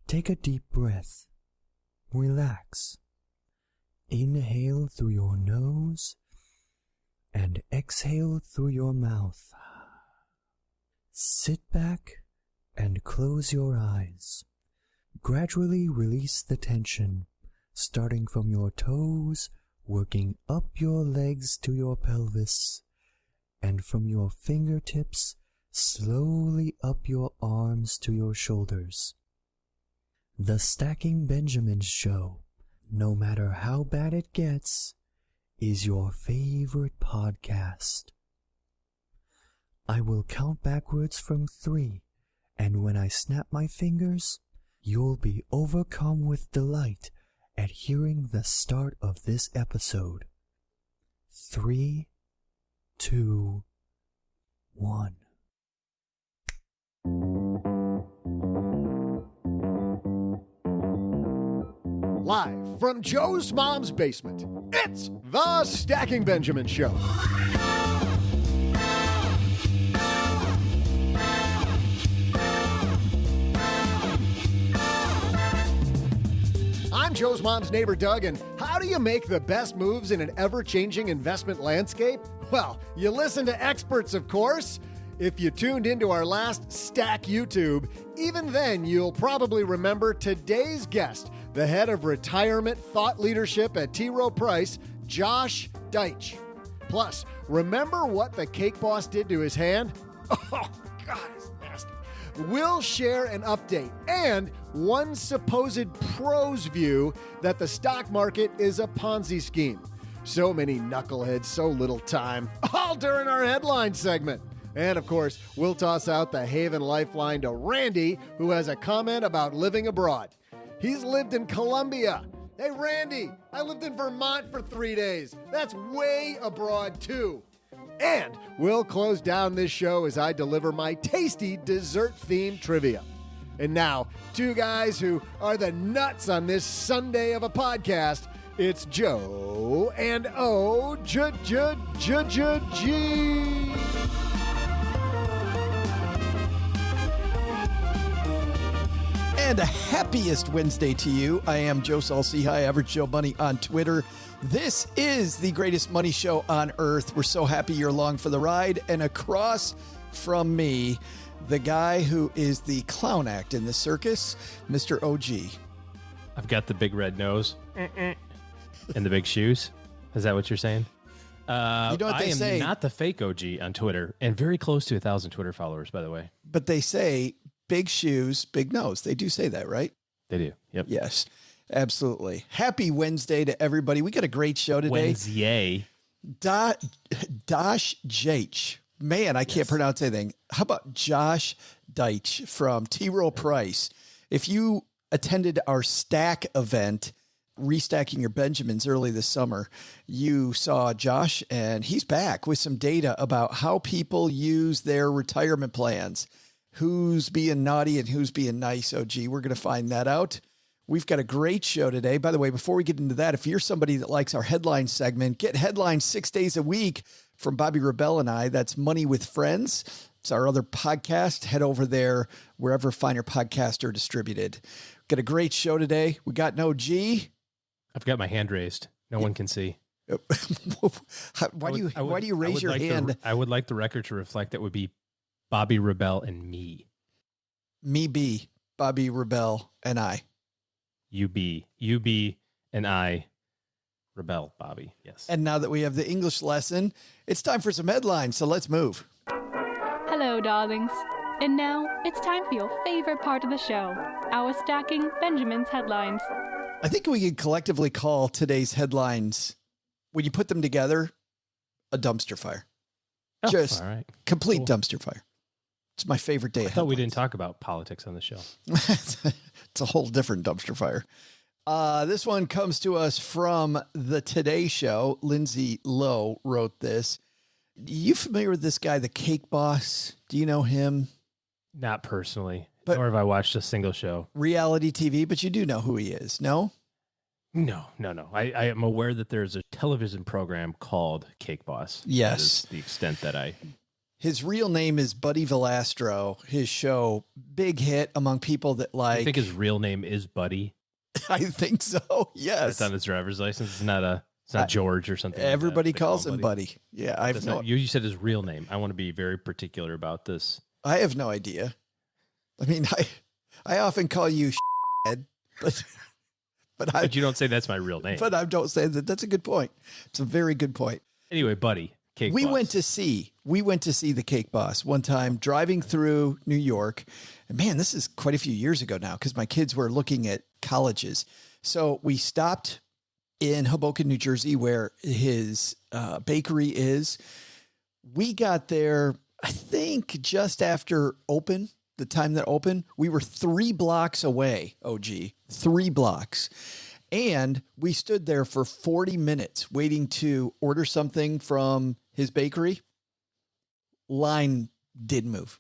Take a deep breath. Relax. Inhale through your nose and exhale through your mouth. Sit back and close your eyes. Gradually release the tension, starting from your toes, working up your legs to your pelvis, and from your fingertips, slowly up your arms to your shoulders. The Stacking Benjamins Show, no matter how bad it gets, is your favorite podcast. I will count backwards from 3, and when I snap my fingers, you'll be overcome with delight at hearing the start of this episode. 3, 2, 1. Live from Joe's mom's basement, it's the Stacking Benjamin Show. I'm Joe's mom's neighbor, Doug, and how do you make the best moves in an ever-changing investment landscape? Well, you listen to experts, of course. If you tuned into our last Stack YouTube, even then you'll probably remember today's guest, the head of retirement thought leadership at T. Rowe Price, Josh Deitch. Plus, remember what the cake boss did to his hand? Oh, God, it's nasty. We'll share an update and one supposed pro's view that the stock market is a Ponzi scheme. So many knuckleheads, so little time, all during our headline segment. And, of course, we'll toss out the Haven Lifeline to Randy, who has a comment about living abroad. He's lived in Colombia. Hey, Randy, I lived in Vermont for 3 days. That's way abroad, too. And we'll close down this show as I deliver my tasty dessert-themed trivia. And now, two guys who are the nuts on this Sunday of a podcast. It's Joe and O-J-J-J-J-G. And a happiest Wednesday to you. I am Joe Saul-Sehy, Average Joe Money on Twitter. This is the greatest money show on earth. We're so happy you're along for the ride. And across from me, the guy who is the clown act in the circus, Mr. OG. I've got the big red nose and the big shoes. Is that what you're saying? You know what they say? I am not the fake OG on Twitter, and very close to 1,000 Twitter followers, by the way. But they say big shoes, big nose. They do say that, right? They do. Yep. Yes, absolutely. Happy Wednesday to everybody. We got a great show today. Wednesday. Josh Deitch. Man, I can't pronounce anything. How about Josh Deitch from T. Rowe Price? If you attended our stack event, Restacking Your Benjamins early this summer, you saw Josh, and he's back with some data about how people use their retirement plans. Who's being naughty and who's being nice, OG? We're going to find that out. We've got a great show today. By the way, before we get into that, if you're somebody that likes our headline segment, get headlines 6 days a week from Bobby Rebell and I. That's Money with Friends. It's our other podcast. Head over there wherever finer podcasts are distributed. Got a great show today. We got an OG. I've got my hand raised. No one can see. Why do you raise your hand? I would like the record to reflect that would be Bobby Rebell and me. Me be Bobby Rebell and I. You be and I Rebel Bobby. Yes. And now that we have the English lesson, it's time for some headlines. So let's move. Hello, darlings. And now it's time for your favorite part of the show, our Stacking Benjamin's headlines. I think we could collectively call today's headlines, when you put them together, a dumpster fire. Oh, Just all right. Complete Cool. dumpster fire. It's my favorite day. I thought we didn't talk about politics on the show. It's a whole different dumpster fire. This one comes to us from the Today Show. Lindsay Lowe wrote this. You familiar with this guy, the Cake Boss? Do you know him? Not personally, But- nor have I watched a single show. Reality TV, but you do know who he is, no? No. I am aware that there's a television program called Cake Boss. Yes. That is the extent that I His real name is Buddy Valastro. His show, big hit among people that like. I think his real name is Buddy. I think so. Yes. It's on his driver's license. It's not George or something. Everybody like that. calls him Buddy. Yeah, You said his real name. I want to be very particular about this. I have no idea. I mean, I often call you Ed, but you don't say that's my real name. But I don't say that. That's a good point. It's a very good point. Anyway, Buddy, Cake we Boss. went to see the Cake Boss one time driving through New York. And man, this is quite a few years ago now because my kids were looking at colleges. So we stopped in Hoboken, New Jersey, where his bakery is. We got there, I think, just after the time that opened. We were 3 blocks away, OG, 3 blocks. And we stood there for 40 minutes waiting to order something from his bakery. Line didn't move.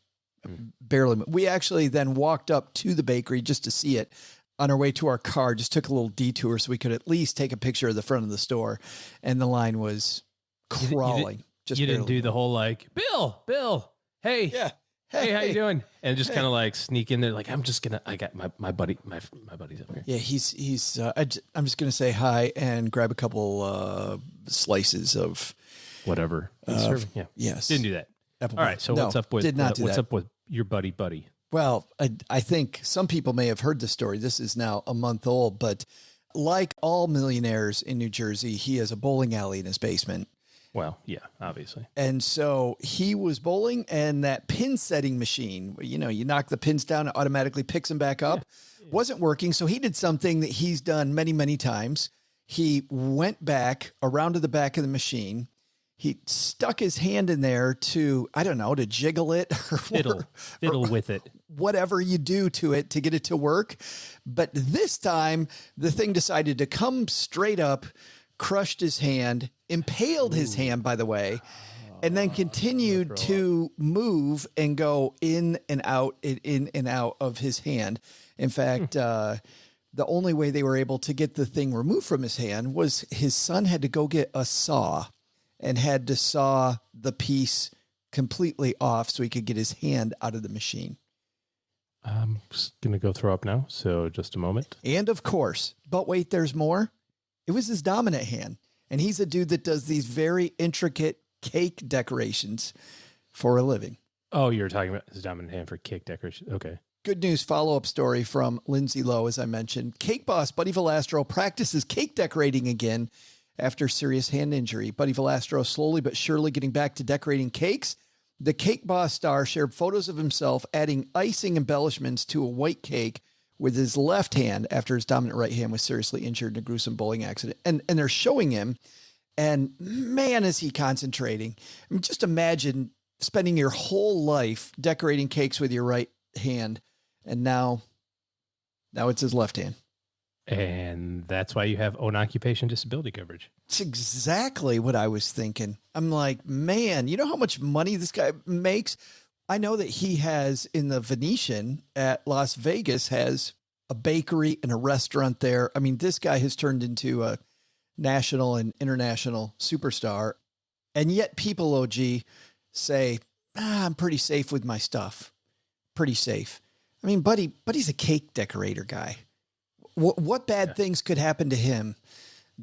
Barely moved. We actually then walked up to the bakery just to see it. On our way to our car, just took a little detour so we could at least take a picture of the front of the store. And the line was crawling. You didn't do the whole like, Bill, hey. Yeah. Hey, how you doing? And just kind of like sneak in there, like I got my buddy's up here. Yeah, he's. I'm just gonna say hi and grab a couple slices of whatever. Yeah. Yes. Didn't do that. Apple All pie. right. So No, what's up with did not do what's that. up with your buddy? Well, I think some people may have heard the story. This is now a month old, but like all millionaires in New Jersey, he has a bowling alley in his basement. Well, yeah, obviously. And so he was bowling, and that pin setting machine, you knock the pins down, it automatically picks them back up, wasn't working. So he did something that he's done many, many times. He went back around to the back of the machine. He stuck his hand in there to jiggle it or fiddle with it. Whatever you do to it to get it to work. But this time the thing decided to come straight up, crushed his hand, impaled his hand, by the way, and then continued to move and go in and out of his hand. In fact, the only way they were able to get the thing removed from his hand was his son had to go get a saw and had to saw the piece completely off so he could get his hand out of the machine. I'm just going to go throw up now. So just a moment. And of course, but wait, there's more. It was his dominant hand. And he's a dude that does these very intricate cake decorations for a living. Oh, you're talking about his dominant hand for cake decoration. Okay. Good news follow-up story from Lindsay Lowe, as I mentioned. Cake boss Buddy Valastro practices cake decorating again after serious hand injury. Buddy Valastro slowly but surely getting back to decorating cakes. The Cake Boss star shared photos of himself adding icing embellishments to a white cake with his left hand after his dominant right hand was seriously injured in a gruesome bowling accident. And they're showing him, and man, is he concentrating. I mean, just imagine spending your whole life decorating cakes with your right hand, and now it's his left hand. And that's why you have own occupation disability coverage. It's exactly what I was thinking. I'm like, man, you know how much money this guy makes? I know that he has in the Venetian at Las Vegas has a bakery and a restaurant there. I mean, this guy has turned into a national and international superstar. And yet people, OG, say, I'm pretty safe with my stuff. Pretty safe. I mean, Buddy's a cake decorator guy. What bad things could happen to him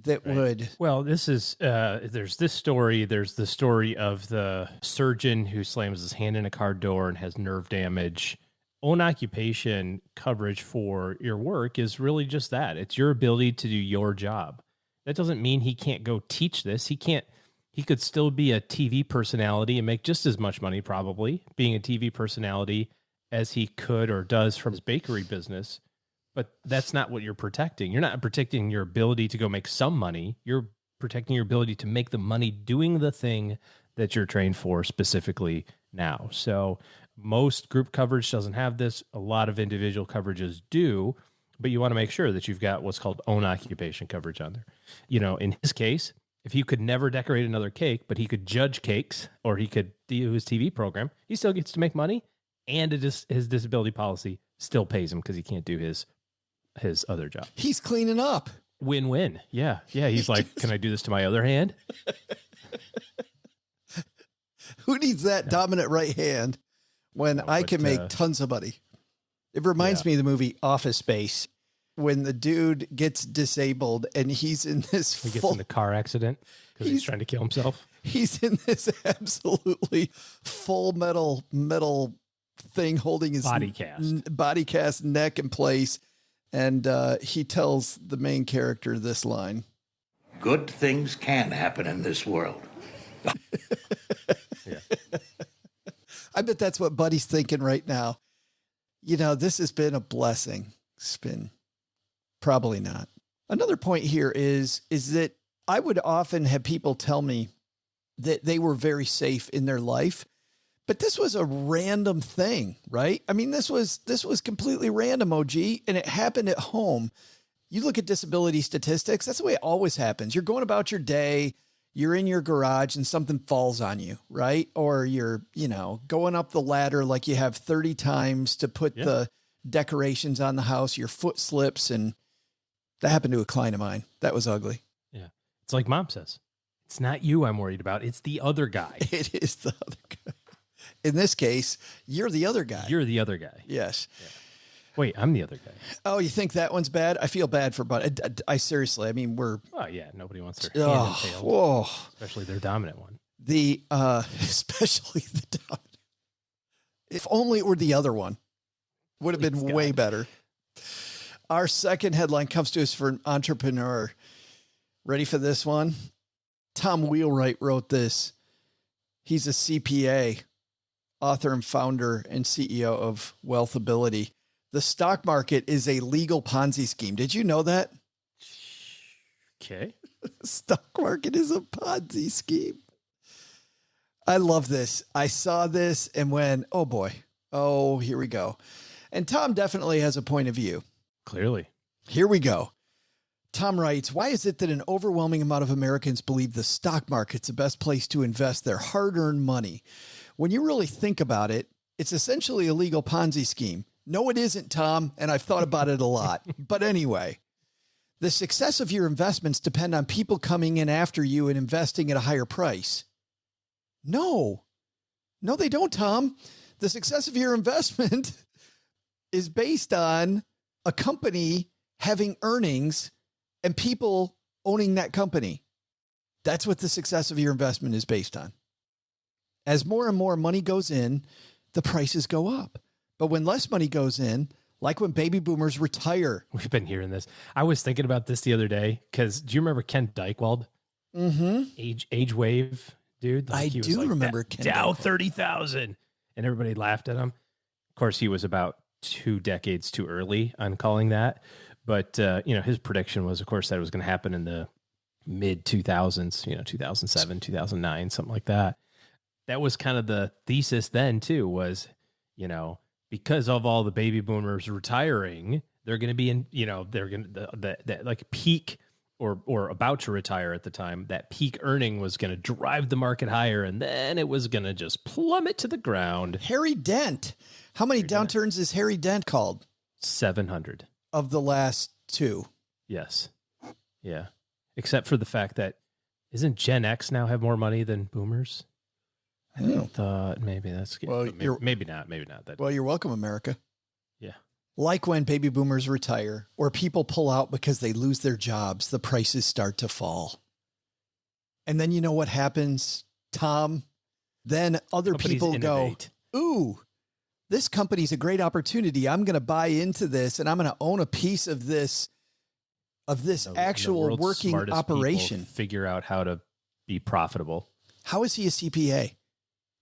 that would... Well, this is, there's this story. There's the story of the surgeon who slams his hand in a car door and has nerve damage. Own occupation coverage for your work is really just that. It's your ability to do your job. That doesn't mean he can't go teach this. He could still be a TV personality and make just as much money, probably, being a TV personality as he could or does from his bakery business. But that's not what you're protecting. You're not protecting your ability to go make some money. You're protecting your ability to make the money doing the thing that you're trained for specifically now. So most group coverage doesn't have this. A lot of individual coverages do, but you want to make sure that you've got what's called own occupation coverage on there. You know, in his case, if he could never decorate another cake, but he could judge cakes or he could do his TV program, he still gets to make money, and his disability policy still pays him because he can't do his other job. He's cleaning up. Win-win. Yeah. He's like, can I do this to my other hand? Who needs that dominant right hand when I can make tons of money? It reminds me of the movie Office Space when the dude gets disabled and he's in this He gets in a car accident because he's trying to kill himself. He's in this absolutely full metal thing holding his body cast neck in place. And he tells the main character this line. Good things can happen in this world. I bet that's what Buddy's thinking right now. You know, this has been a blessing. It's been probably not. Another point here is that I would often have people tell me that they were very safe in their life, but this was a random thing, right? I mean, this was completely random, OG, and it happened at home. You look at disability statistics, that's the way it always happens. You're going about your day, you're in your garage and something falls on you, right? Or you're, going up the ladder like you have 30 times to put the decorations on the house, your foot slips, and that happened to a client of mine. That was ugly. Yeah. It's like Mom says, it's not you I'm worried about. It's the other guy. It is the other guy. In this case, you're the other guy. You're the other guy. Yes. Yeah. Wait, I'm the other guy. Oh, you think that one's bad? I feel bad for Bud. I seriously, I mean, Oh yeah, nobody wants their hand impaled, especially their dominant one. Especially the dominant. If only it were the other one, would have been way better. Our second headline comes to us for an entrepreneur. Ready for this one? Tom Wheelwright wrote this. He's a CPA, author and founder and CEO of Wealthability. The stock market is a legal Ponzi scheme. Did you know that? Okay. The stock market is a Ponzi scheme. I love this. I saw this and went, oh boy. Oh, here we go. And Tom definitely has a point of view. Clearly. Here we go. Tom writes, why is it that an overwhelming amount of Americans believe the stock market's the best place to invest their hard-earned money? When you really think about it, it's essentially a legal Ponzi scheme. No, it isn't, Tom, and I've thought about it a lot. But anyway, the success of your investments depend on people coming in after you and investing at a higher price. No, they don't, Tom. The success of your investment is based on a company having earnings and people owning that company. That's what the success of your investment is based on. As more and more money goes in, the prices go up. But when less money goes in, like when baby boomers retire. We've been hearing this. I was thinking about this the other day because do you remember Ken Dykewald? Mm-hmm. Age wave dude. I do remember Ken Dow 30,000. And everybody laughed at him. Of course, he was about 2 decades too early on calling that. But, his prediction was, of course, that it was going to happen in the mid 2000s, 2007, 2009, something like that. That was kind of the thesis then, too, was, because of all the baby boomers retiring, they're going to be in, they're going to, like peak or about to retire at the time, that peak earning was going to drive the market higher. And then it was going to just plummet to the ground. Harry Dent. How many downturns is Harry Dent called? 700. Of the last 2. Yes. Yeah. Except for the fact that isn't Gen X now have more money than boomers? I thought maybe that's good. Well, maybe not. Well, you're welcome, America. Yeah. Like when baby boomers retire or people pull out because they lose their jobs, the prices start to fall. And then you know what happens, Tom? Then other people innovate. Go, ooh, this company's a great opportunity. I'm going to buy into this and I'm going to own a piece of this actual working operation. Figure out how to be profitable. How is he a CPA?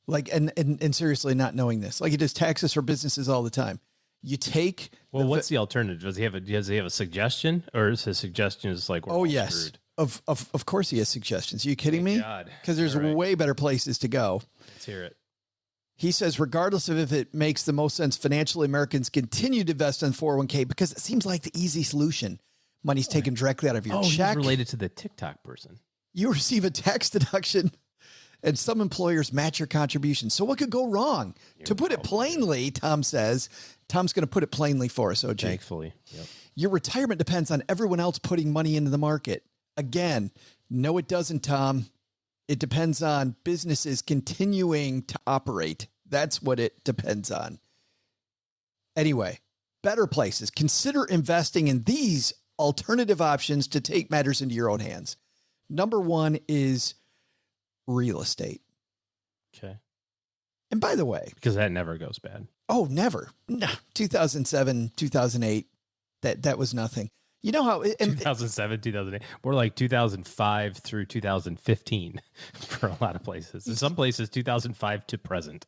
Like, and seriously, not knowing this, like he does taxes for businesses all the time. You take, what's the alternative? Does he have a suggestion, or is his suggestion is like, yes, of course he has suggestions. Are you kidding me? Because there's way better places to go. Let's hear it. He says, regardless of if it makes the most sense financially, Americans continue to invest in 401k because it seems like the easy solution. Money's taken directly out of your check. He's related to the TikTok person. You receive a tax deduction. And some employers match your contributions. So what could go wrong? To put it plainly, Tom says, Tom's going to put it plainly for us, OG. Thankfully. Yep. Your retirement depends on everyone else putting money into the market. Again, no, it doesn't, Tom. It depends on businesses continuing to operate. That's what it depends on. Anyway, better places. Consider investing in these alternative options to take matters into your own hands. Number one is real estate. Okay. And by the way, Because that never goes bad. oh, never. No, 2007, 2008, that was nothing. You know how... And 2007, 2008. More like 2005 through 2015 for a lot of places. In some places, 2005 to present.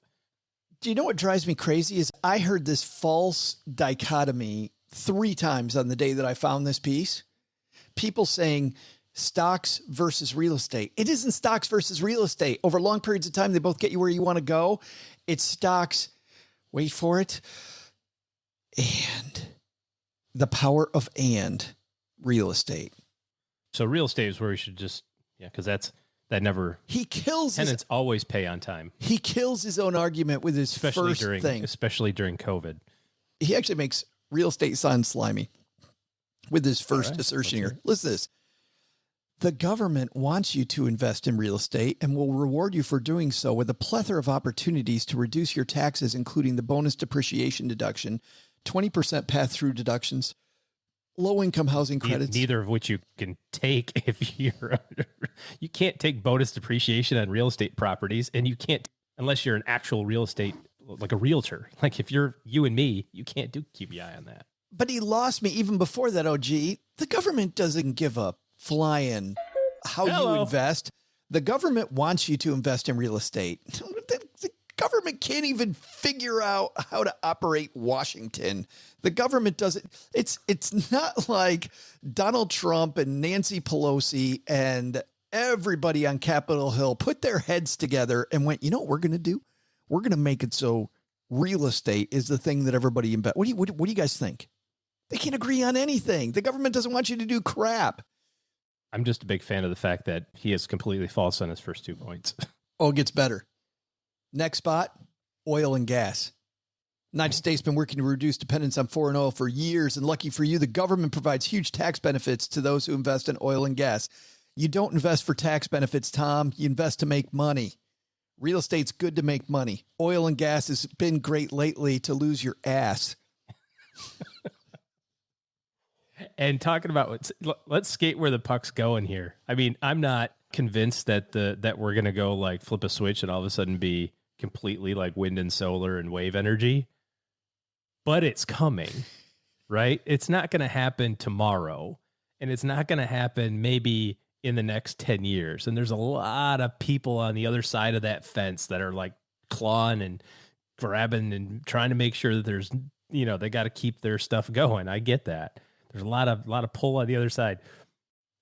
do you know what drives me crazy is I heard this false dichotomy 3 times on the day that I found this piece. People saying stocks versus real estate. It isn't stocks versus real estate. Over long periods of time, they both get you where you want to go. It's stocks. Wait for it. And the power of real estate. So real estate is where we should just, because that never, He kills tenants always pay on time, he kills his own argument with his especially first thing. especially during COVID. He actually makes real estate sound slimy with his first right, assertion let's here. Listen to this. The government wants you to invest in real estate and will reward you for doing so with a plethora of opportunities to reduce your taxes, including the bonus depreciation deduction, 20% pass-through deductions, low-income housing credits. Neither of which you can take if you can't take bonus depreciation on real estate properties, and you can't unless you're an actual real estate, like a realtor. Like if you're you and me, you can't do QBI on that. But he lost me even before that, OG. The government doesn't give a flying how you Hello. invest. The government wants you to invest in real estate. The government can't even figure out how to operate Washington. The government doesn't. It's not like Donald Trump and Nancy Pelosi and everybody on Capitol Hill put their heads together and went, you know what we're going to do? We're going to make it so real estate is the thing that everybody invests. What do you guys think? They can't agree on anything. The government doesn't want you to do crap. I'm just a big fan of the fact that he is completely false on his first 2 points. Oh, it gets better. Next spot, oil and gas. United States been working to reduce dependence on foreign oil for years, and lucky for you, the government provides huge tax benefits to those who invest in oil and gas. You don't invest for tax benefits, Tom. You invest to make money. Real estate's good to make money. Oil and gas has been great lately to lose your ass. And talking about let's skate where the puck's going here. I mean, I'm not convinced that we're gonna go like flip a switch and all of a sudden be completely like wind and solar and wave energy, but it's coming, right? It's not gonna happen tomorrow, and it's not gonna happen maybe in the next 10 years. And there's a lot of people on the other side of that fence that are like clawing and grabbing and trying to make sure that there's, they got to keep their stuff going. I get that. There's a lot of pull on the other side,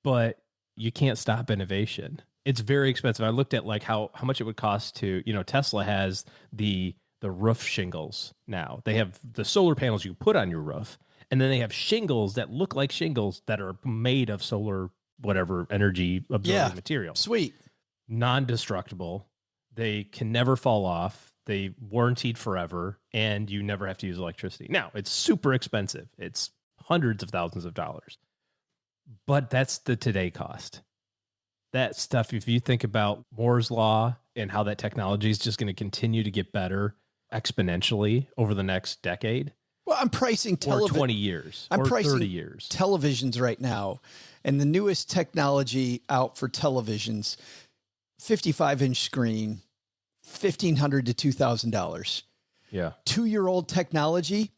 but you can't stop innovation. It's very expensive. I looked at like how much it would cost to, Tesla has the roof shingles now. They have the solar panels you put on your roof, and then they have shingles that look like shingles that are made of solar, whatever energy absorbing material. Sweet. Non-destructible. They can never fall off. They warranted forever, and you never have to use electricity. Now, it's super expensive. It's hundreds of thousands of dollars. But that's the today cost. That stuff, if you think about Moore's Law and how that technology is just going to continue to get better exponentially over the next decade. Well, I'm pricing or 20 years I'm or pricing 30 years. televisions right now, and the newest technology out for televisions, 55-inch screen, $1,500 to $2,000. Yeah. 2-year-old technology,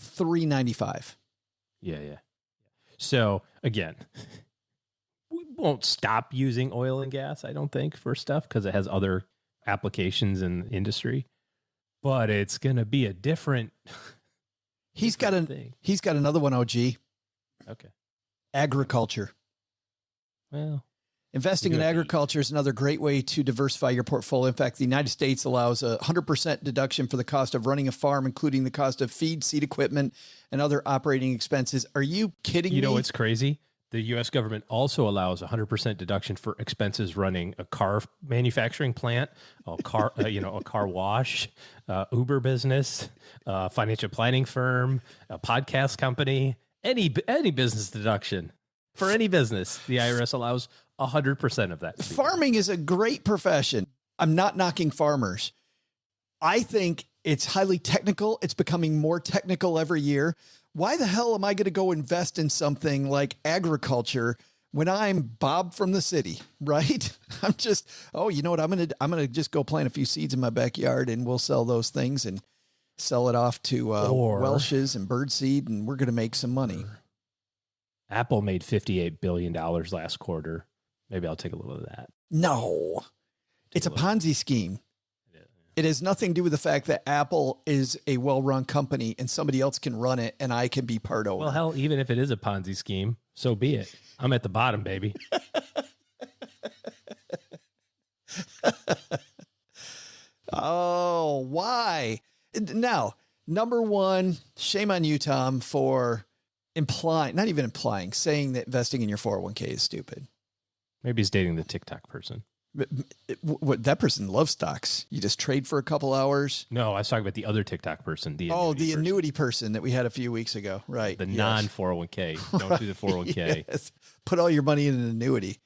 $395. Yeah. So again, we won't stop using oil and gas, I don't think, for stuff because it has other applications in the industry. But it's going to be a different. He's got another one, OG. Okay. Agriculture. Well, Investing in Good. agriculture is another great way to diversify your portfolio. In fact, the United States allows a 100% deduction for the cost of running a farm, including the cost of feed, seed equipment, and other operating expenses. Are you kidding me? you know what's crazy? The U.S. government also allows 100% deduction for expenses running a car manufacturing plant, a car wash, Uber business, financial planning firm, a podcast company, any business deduction for any business. The IRS allows 100% of that. Farming is a great profession. I'm not knocking farmers. I think it's highly technical. It's becoming more technical every year. Why the hell am I going to go invest in something like agriculture when I'm Bob from the city, right? I'm just, you know what? I'm going to just go plant a few seeds in my backyard and we'll sell those things and sell it off to Welch's and Birdseed, and we're going to make some money. Apple made $58 billion last quarter. Maybe I'll take a little of that. No, it's a Ponzi scheme. It has nothing to do with the fact that Apple is a well-run company and somebody else can run it and I can be part owner. Well, hell, even if it is a Ponzi scheme, so be it. I'm at the bottom, baby. Oh, why? Now, number one, shame on you, Tom, for saying that investing in your 401k is stupid. Maybe he's dating the TikTok person. What, that person loves stocks. You just trade for a couple hours. No, I was talking about the other TikTok person. The annuity person that we had a few weeks ago. Right. The non-401k. Don't do the 401k. Yes. Put all your money in an annuity.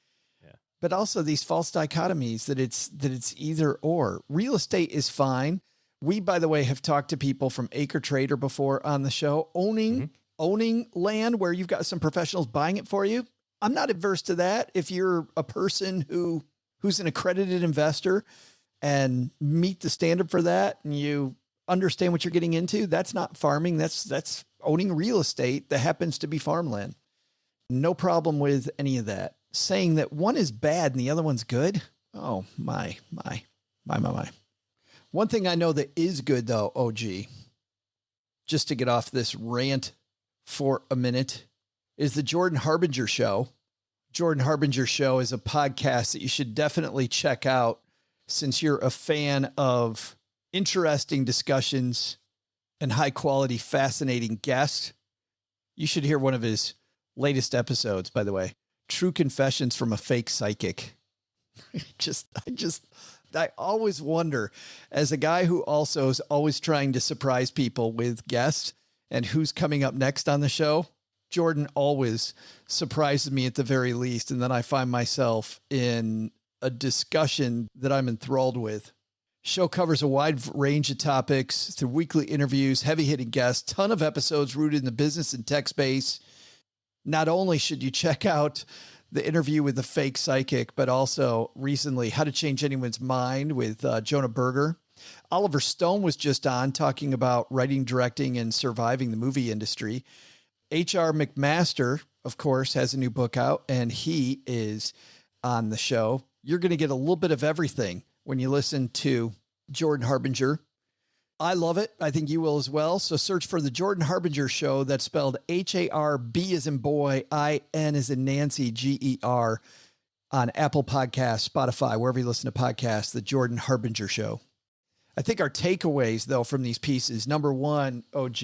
Yeah. But also these false dichotomies that it's either or. Real estate is fine. We, by the way, have talked to people from Acre Trader before on the show. Owning land where you've got some professionals buying it for you. I'm not adverse to that. If you're a person who's an accredited investor and meet the standard for that, and you understand what you're getting into, that's not farming. That's owning real estate that happens to be farmland. No problem with any of that. Saying that one is bad and the other one's good. Oh, my. One thing I know that is good though, OG, just to get off this rant for a minute, is the Jordan Harbinger Show. Jordan Harbinger Show is a podcast that you should definitely check out since you're a fan of interesting discussions and high quality, fascinating guests. You should hear one of his latest episodes, by the way, True Confessions from a Fake Psychic. I always wonder, as a guy who also is always trying to surprise people with guests and who's coming up next on the show, Jordan always surprises me at the very least. And then I find myself in a discussion that I'm enthralled with. Show covers a wide range of topics through weekly interviews, heavy-hitting guests, ton of episodes rooted in the business and tech space. Not only should you check out the interview with the fake psychic, but also recently How to Change Anyone's Mind with Jonah Berger. Oliver Stone was just on talking about writing, directing, and surviving the movie industry. H.R. McMaster, of course, has a new book out, and he is on the show. You're going to get a little bit of everything when you listen to Jordan Harbinger. I love it. I think you will as well. So search for the Jordan Harbinger Show. That's spelled H-A-R-B as in boy, I-N as in Nancy, G-E-R, on Apple Podcasts, Spotify, wherever you listen to podcasts, the Jordan Harbinger Show. I think our takeaways, though, from these pieces, number one, OG,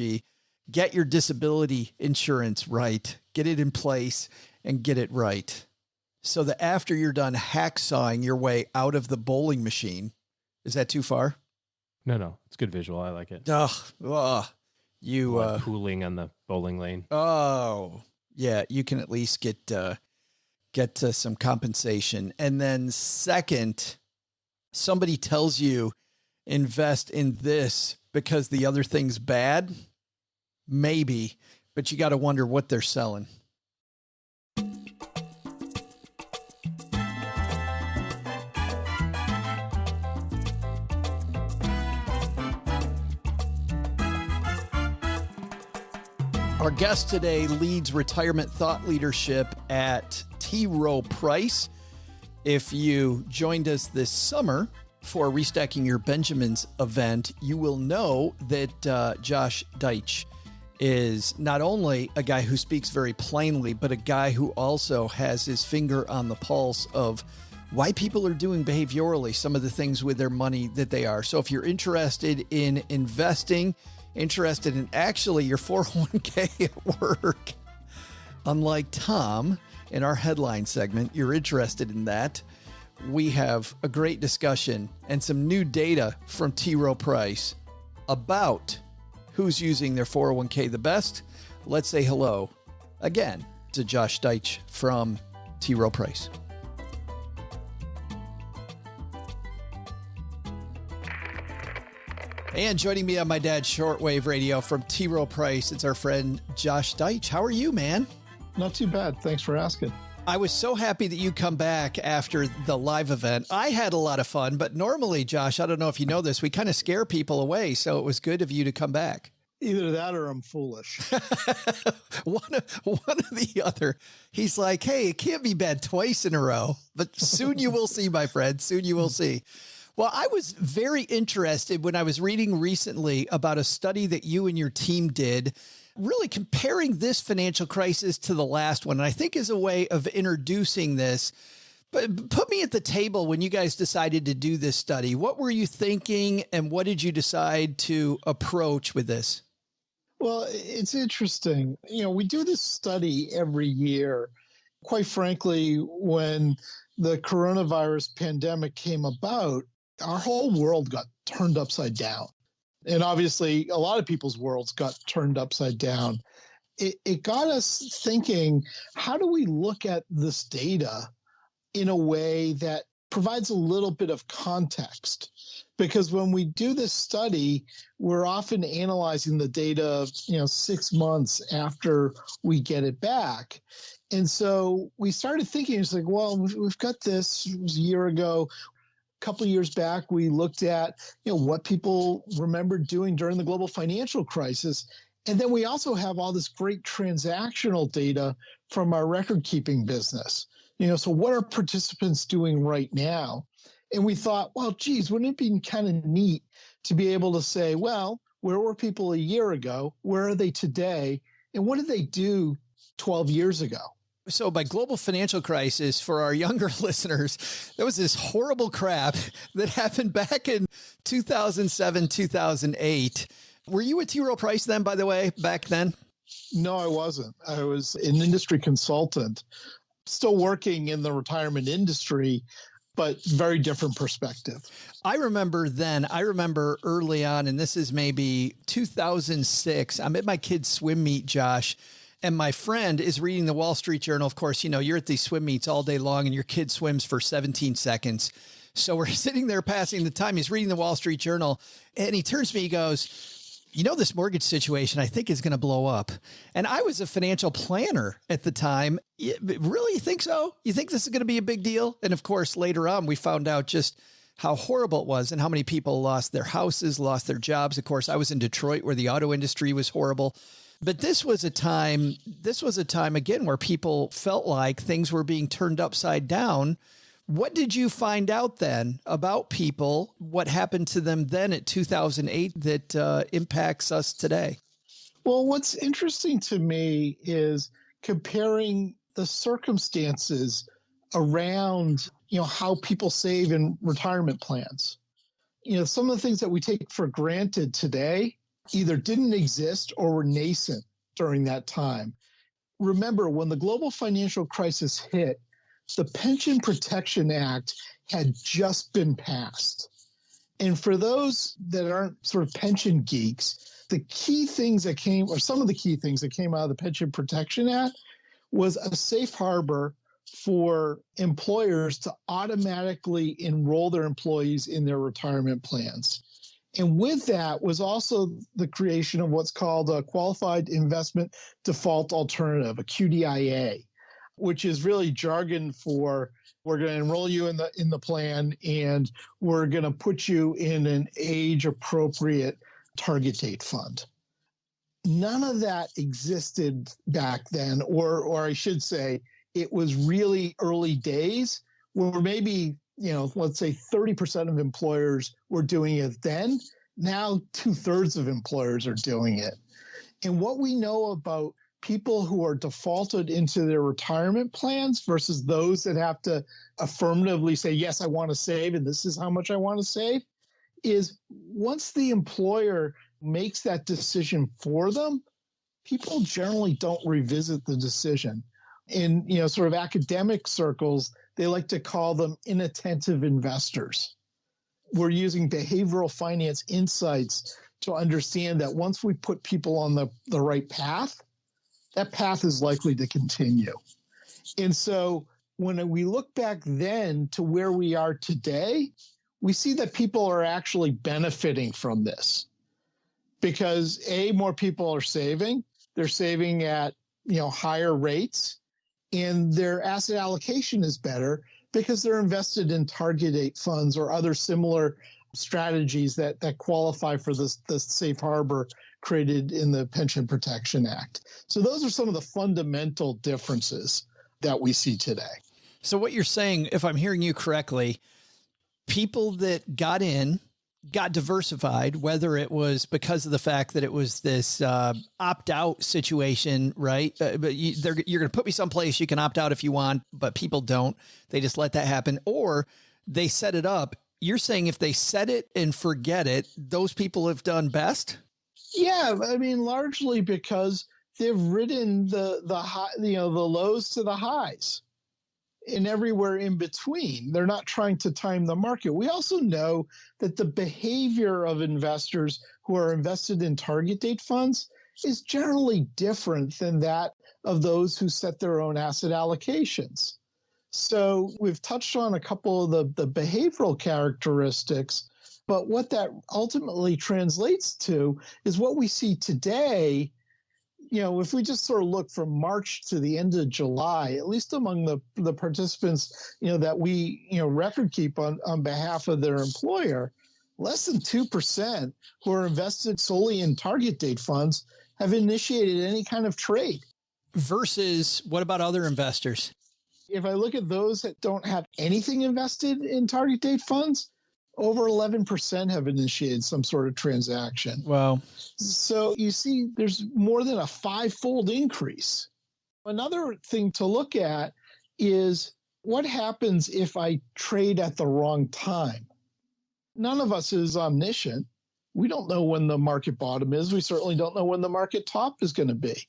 get your disability insurance right, get it in place, and get it right. So that after you're done hacksawing your way out of the bowling machine, is that too far? No, it's good visual. I like it. You pooling on the bowling lane. Oh, yeah. You can at least get some compensation. And then second, somebody tells you invest in this because the other thing's bad. Maybe, but you got to wonder what they're selling. Our guest today leads retirement thought leadership at T. Rowe Price. If you joined us this summer for Restacking Your Benjamins event, you will know that Josh Deitch is not only a guy who speaks very plainly, but a guy who also has his finger on the pulse of why people are doing behaviorally some of the things with their money that they are. So if you're interested in investing, interested in actually your 401k at work, unlike Tom in our headline segment, you're interested in that, we have a great discussion and some new data from T. Rowe Price about who's using their 401k the best. Let's say hello again to Josh Deitch from T. Rowe Price. And joining me on my dad's shortwave radio from T. Rowe Price, it's our friend Josh Deitch. How are you, man? Not too bad. Thanks for asking. I was so happy that you come back after the live event. I had a lot of fun, but normally, Josh, I don't know if you know this, we kind of scare people away, so it was good of you to come back. Either that or I'm foolish. one of the other. He's like, hey, it can't be bad twice in a row, but soon you will see, my friend. Soon you will see. Well, I was very interested when I was reading recently about a study that you and your team did, really comparing this financial crisis to the last one. And I think as a way of introducing this, but put me at the table when you guys decided to do this study. What were you thinking and what did you decide to approach with this? Well, it's interesting. You know, we do this study every year. Quite frankly, when the coronavirus pandemic came about, our whole world got turned upside down. And obviously, a lot of people's worlds got turned upside down. It got us thinking, how do we look at this data in a way that provides a little bit of context? Because when we do this study, we're often analyzing the data, 6 months after we get it back. And so we started thinking, it's like, well, we've got this. It was a year ago. Couple of years back, we looked at what people remembered doing during the global financial crisis. And then we also have all this great transactional data from our record keeping business. So what are participants doing right now? And we thought, well, geez, wouldn't it be kind of neat to be able to say, well, where were people a year ago? Where are they today? And what did they do 12 years ago? So by global financial crisis, for our younger listeners, there was this horrible crap that happened back in 2007, 2008. Were you at T. Rowe Price then, by the way, back then? No, I wasn't. I was an industry consultant, still working in the retirement industry, but very different perspective. I remember early on, and this is maybe 2006, I'm at my kid's swim meet, Josh, and my friend is reading the Wall Street Journal. Of course, you're at these swim meets all day long and your kid swims for 17 seconds. So we're sitting there passing the time. He's reading the Wall Street Journal and he turns to me, he goes, this mortgage situation I think is going to blow up. And I was a financial planner at the time. Really? You think so? You think this is going to be a big deal? And of course, later on, we found out just how horrible it was and how many people lost their houses, lost their jobs. Of course, I was in Detroit where the auto industry was horrible. But this was a time again where people felt like things were being turned upside down. What did you find out then about people? What happened to them then at 2008 that impacts us today? Well, what's interesting to me is comparing the circumstances around, how people save in retirement plans. Some of the things that we take for granted today either didn't exist or were nascent during that time. Remember, when the global financial crisis hit, the Pension Protection Act had just been passed. And for those that aren't sort of pension geeks, some of the key things that came out of the Pension Protection Act was a safe harbor for employers to automatically enroll their employees in their retirement plans. And with that was also the creation of what's called a Qualified Investment Default Alternative, a QDIA, which is really jargon for we're going to enroll you in the plan and we're going to put you in an age-appropriate target date fund. None of that existed back then, or I should say, it was really early days where maybe let's say 30% of employers were doing it then. Now 2/3 of employers are doing it. And what we know about people who are defaulted into their retirement plans versus those that have to affirmatively say, yes, I want to save, and this is how much I want to save, is once the employer makes that decision for them, people generally don't revisit the decision. In sort of academic circles, they like to call them inattentive investors. We're using behavioral finance insights to understand that once we put people on the right path, that path is likely to continue. And so when we look back then to where we are today, we see that people are actually benefiting from this because more people are saving. They're saving at, higher rates, and their asset allocation is better because they're invested in target date funds or other similar strategies that qualify for the safe harbor created in the Pension Protection Act. So those are some of the fundamental differences that we see today. So what you're saying, if I'm hearing you correctly, people that got diversified, whether it was because of the fact that it was this opt-out situation, right? But you're going to put me someplace you can opt out if you want, but people don't. They just let that happen, or they set it up. You're saying if they set it and forget it, those people have done best? Yeah, I mean, largely because they've ridden the high, the lows to the highs and everywhere in between. They're not trying to time the market. We also know that the behavior of investors who are invested in target date funds is generally different than that of those who set their own asset allocations. So we've touched on a couple of the behavioral characteristics, but what that ultimately translates to is what we see today. If we just sort of look from March to the end of July, at least among the participants, that we, record keep on behalf of their employer, less than 2% who are invested solely in target date funds have initiated any kind of trade. Versus what about other investors? If I look at those that don't have anything invested in target date funds, over 11% have initiated some sort of transaction. Wow. So you see, there's more than a 5-fold increase. Another thing to look at is what happens if I trade at the wrong time? None of us is omniscient. We don't know when the market bottom is. We certainly don't know when the market top is going to be.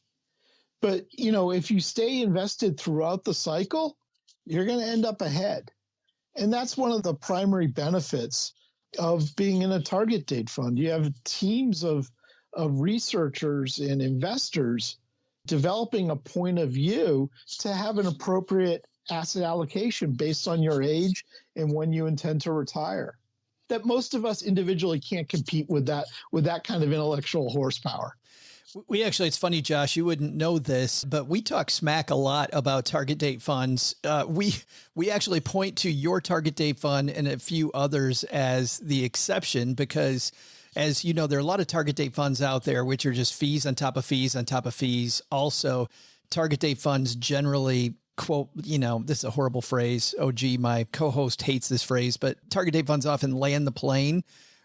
But, if you stay invested throughout the cycle, you're going to end up ahead. And that's one of the primary benefits of being in a target date fund. You have teams of researchers and investors developing a point of view to have an appropriate asset allocation based on your age and when you intend to retire. That most of us individually can't compete with that kind of intellectual horsepower. We actually, it's funny, Josh, you wouldn't know this, but we talk smack a lot about target date funds. We actually point to your target date fund and a few others as the exception because, as you know, there are a lot of target date funds out there, which are just fees on top of fees on top of fees. Also, target date funds generally quote, this is a horrible phrase. Oh, gee, my co-host hates this phrase, but target date funds often land the plane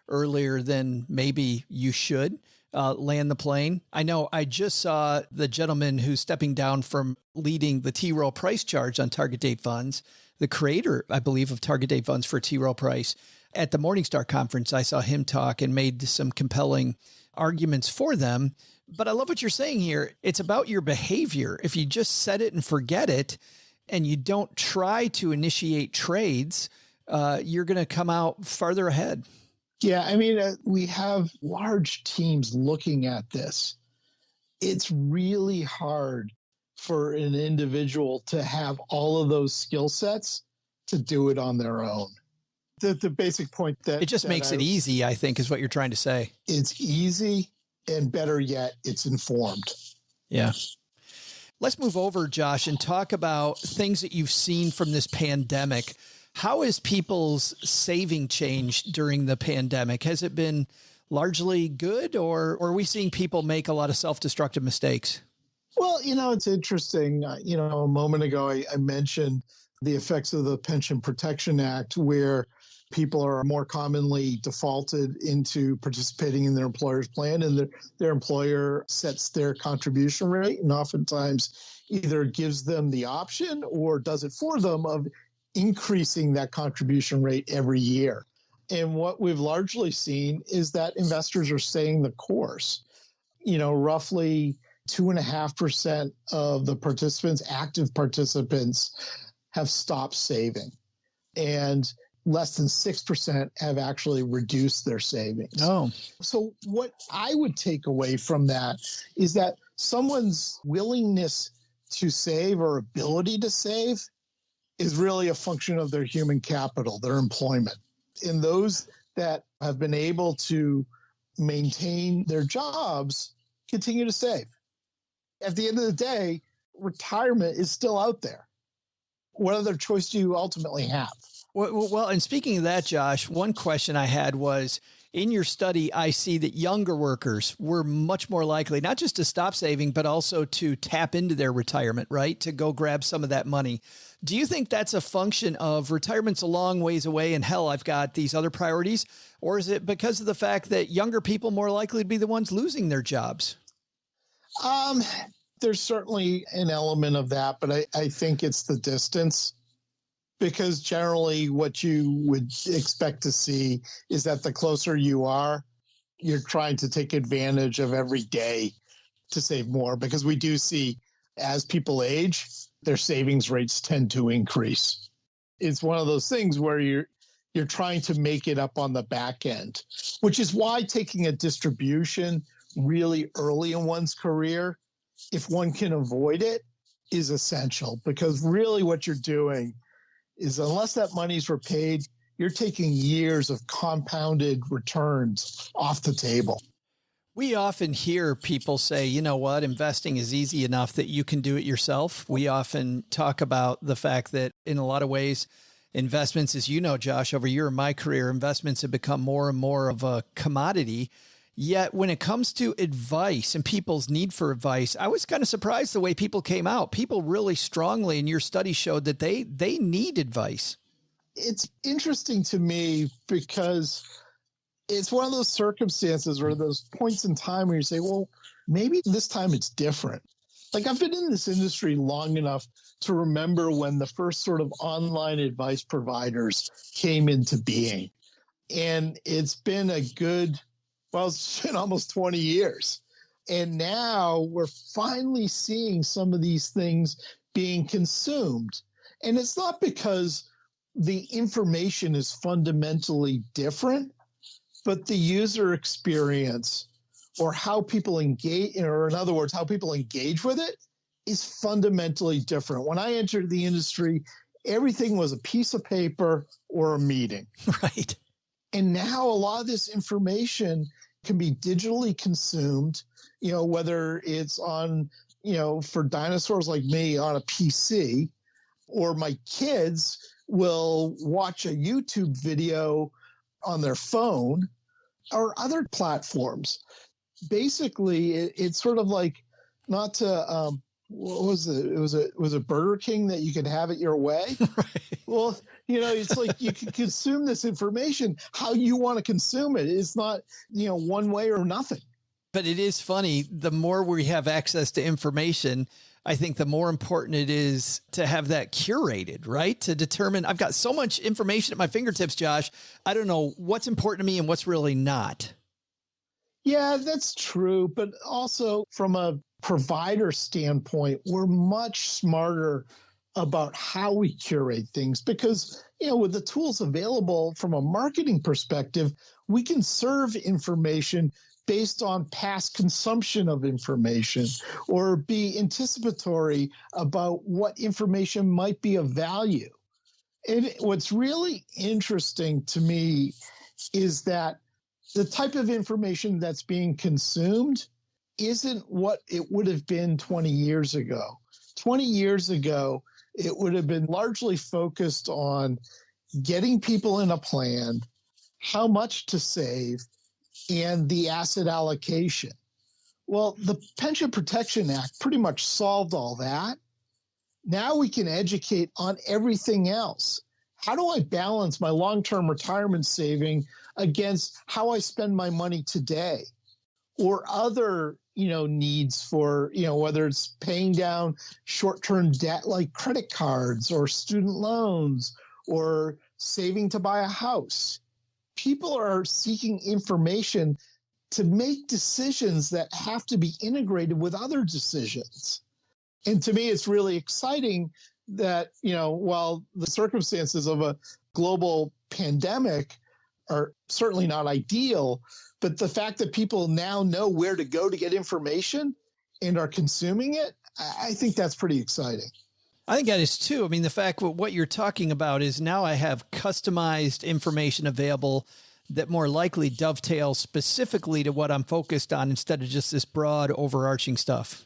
earlier than maybe you should. Land the plane. I know I just saw the gentleman who's stepping down from leading the T. Rowe Price charge on target date funds, the creator, I believe, of target date funds for T. Rowe Price. At the Morningstar conference, I saw him talk and made some compelling arguments for them. But I love what you're saying here. It's about your behavior. If you just set it and forget it, and you don't try to initiate trades, you're going to come out farther ahead. Yeah, I mean, we have large teams looking at this. It's really hard for an individual to have all of those skill sets to do it on their own. The basic point that... It just makes it easy, I think, is what you're trying to say. It's easy, and better yet, it's informed. Yeah. Let's move over, Josh, and talk about things that you've seen from this pandemic. How has people's saving changed during the pandemic? Has it been largely good, or are we seeing people make a lot of self-destructive mistakes? Well, it's interesting. A moment ago, I mentioned the effects of the Pension Protection Act, where people are more commonly defaulted into participating in their employer's plan, and their employer sets their contribution rate and oftentimes either gives them the option or does it for them of increasing that contribution rate every year. And what we've largely seen is that investors are staying the course. Roughly 2.5% of the participants, active participants, have stopped saving. And less than 6% have actually reduced their savings. Oh. So what I would take away from that is that someone's willingness to save or ability to save is really a function of their human capital, their employment. And those that have been able to maintain their jobs continue to save. At the end of the day, retirement is still out there. What other choice do you ultimately have? Well, and speaking of that, Josh, one question I had was, in your study, I see that younger workers were much more likely not just to stop saving, but also to tap into their retirement, right? To go grab some of that money. Do you think that's a function of retirement's a long ways away and hell, I've got these other priorities? Or is it because of the fact that younger people more likely to be the ones losing their jobs? There's certainly an element of that, but I think it's the distance. Because generally what you would expect to see is that the closer you are, you're trying to take advantage of every day to save more. Because we do see as people age, their savings rates tend to increase. It's one of those things where you're trying to make it up on the back end, which is why taking a distribution really early in one's career, if one can avoid it, is essential. Because really what you're doing is unless that money's repaid, you're taking years of compounded returns off the table. We often hear people say, you know what, investing is easy enough that you can do it yourself. We often talk about the fact that in a lot of ways, investments, as you know, Josh, over your and my career, investments have become more and more of a commodity. Yet when it comes to advice and people's need for advice, I was kind of surprised the way people came out. People really strongly in your study showed that they need advice. It's interesting to me because it's one of those circumstances or those points in time where you say, well, maybe this time it's different. Like I've been in this industry long enough to remember when the first sort of online advice providers came into being. And it's been it's been almost 20 years. And now we're finally seeing some of these things being consumed. And it's not because the information is fundamentally different, but the user experience or how people engage, or in other words, how people engage with it is fundamentally different. When I entered the industry, everything was a piece of paper or a meeting. Right. And now a lot of this information can be digitally consumed, whether it's on, for dinosaurs like me on a PC, or my kids will watch a YouTube video on their phone or other platforms. Basically, it's sort of like not to, what was it? It was a Burger King that you could have it your way. Right. Well, it's like you can consume this information how you want to consume it. It's not, one way or nothing. But it is funny. The more we have access to information, I think the more important it is to have that curated, right? To determine, I've got so much information at my fingertips, Josh. I don't know what's important to me and what's really not. Yeah, that's true. But also from a provider standpoint, we're much smarter about how we curate things because, with the tools available from a marketing perspective, we can serve information based on past consumption of information or be anticipatory about what information might be of value. And what's really interesting to me is that the type of information that's being consumed isn't what it would have been 20 years ago. 20 years ago, it would have been largely focused on getting people in a plan, how much to save, and the asset allocation. Well, the Pension Protection Act pretty much solved all that. Now we can educate on everything else. How do I balance my long-term retirement saving against how I spend my money today or other, needs for, whether it's paying down short-term debt like credit cards or student loans or saving to buy a house. People are seeking information to make decisions that have to be integrated with other decisions. And to me, it's really exciting that, while the circumstances of a global pandemic are certainly not ideal, but the fact that people now know where to go to get information and are consuming it, I think that's pretty exciting. I think that is too. I mean, the fact what you're talking about is now I have customized information available that more likely dovetails specifically to what I'm focused on instead of just this broad overarching stuff.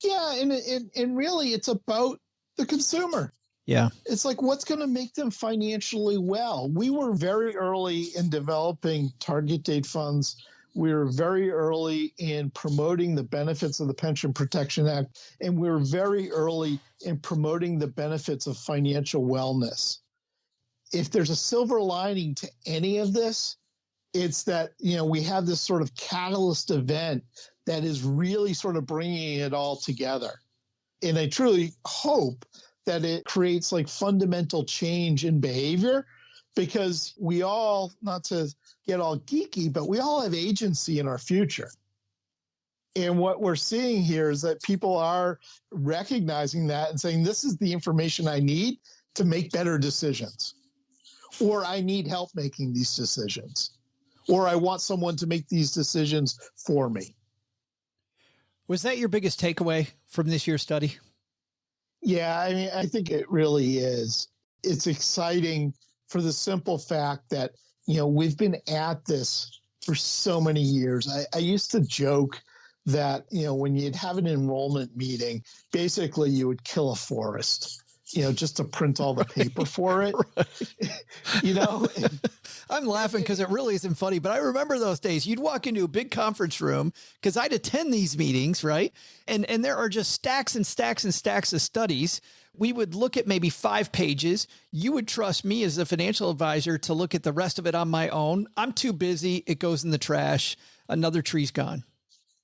Yeah. And really it's about the consumer. Yeah. It's like, what's going to make them financially well? We were very early in developing target date funds. We were very early in promoting the benefits of the Pension Protection Act, and we were very early in promoting the benefits of financial wellness. If there's a silver lining to any of this, it's that, we have this sort of catalyst event that is really sort of bringing it all together. And I truly hope that it creates like fundamental change in behavior, because we all, not to get all geeky, but we all have agency in our future. And what we're seeing here is that people are recognizing that and saying, this is the information I need to make better decisions, or I need help making these decisions, or I want someone to make these decisions for me. Was that your biggest takeaway from this year's study? Yeah, I mean, I think it really is. It's exciting for the simple fact that, we've been at this for so many years. I used to joke that, when you'd have an enrollment meeting, basically you would kill a forest, just to print all the paper for it. Right. I'm laughing because it really isn't funny, but I remember those days. You'd walk into a big conference room because I'd attend these meetings, right? And there are just stacks and stacks and stacks of studies. We would look at maybe 5 pages. You would trust me as a financial advisor to look at the rest of it on my own. I'm too busy. It goes in the trash. Another tree's gone.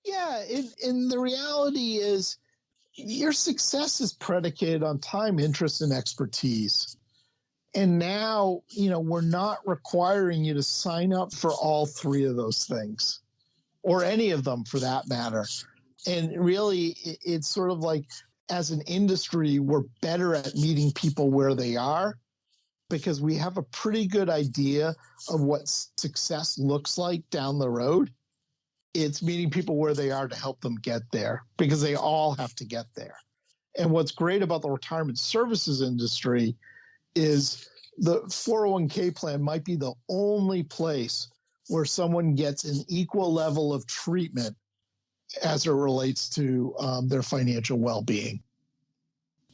Yeah. And the reality is your success is predicated on time, interest, and expertise. And now, we're not requiring you to sign up for all 3 of those things, or any of them for that matter. And really, it's sort of like, as an industry, we're better at meeting people where they are, because we have a pretty good idea of what success looks like down the road. It's meeting people where they are to help them get there, because they all have to get there. And what's great about the retirement services industry is the 401k plan might be the only place where someone gets an equal level of treatment as it relates to their financial well-being.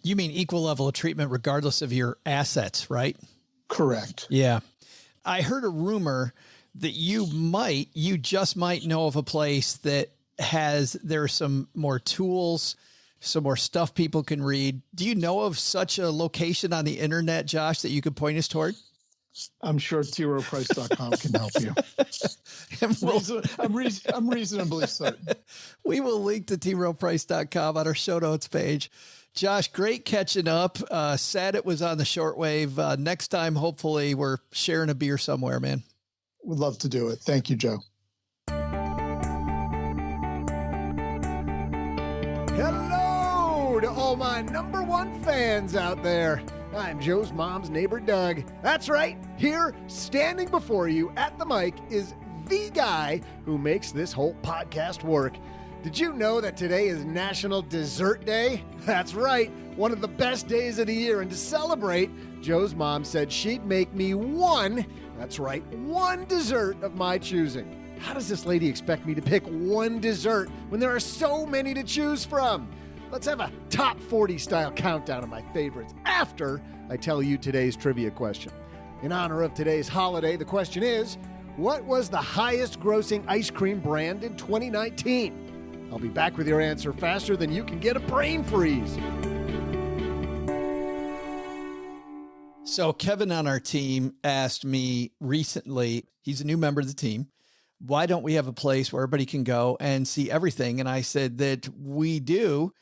You mean equal level of treatment regardless of your assets, right? Correct. Yeah. I heard a rumor that you just might know of a place that there are some more tools, some more stuff people can read. Do you know of such a location on the internet, Josh, that you could point us toward? I'm sure TRoPrice.com can help you. I'm reasonably certain. We will link to TRoPrice.com on our show notes page. Josh, great catching up. Sad it was on the shortwave. Next time, hopefully, we're sharing a beer somewhere, man. Would love to do it. Thank you, Joe. Hello to all my number 1 fans out there. I'm Joe's mom's neighbor, Doug. That's right. Here, standing before you at the mic, is the guy who makes this whole podcast work. Did you know that today is National Dessert Day? That's right. One of the best days of the year. And to celebrate, Joe's mom said she'd make me one dessert of my choosing. How does this lady expect me to pick one dessert when there are so many to choose from? Let's have a top 40 style countdown of my favorites after I tell you today's trivia question. In honor of today's holiday, the question is, what was the highest grossing ice cream brand in 2019? I'll be back with your answer faster than you can get a brain freeze. So Kevin on our team asked me recently, he's a new member of the team, why don't we have a place where everybody can go and see everything? And I said that we do.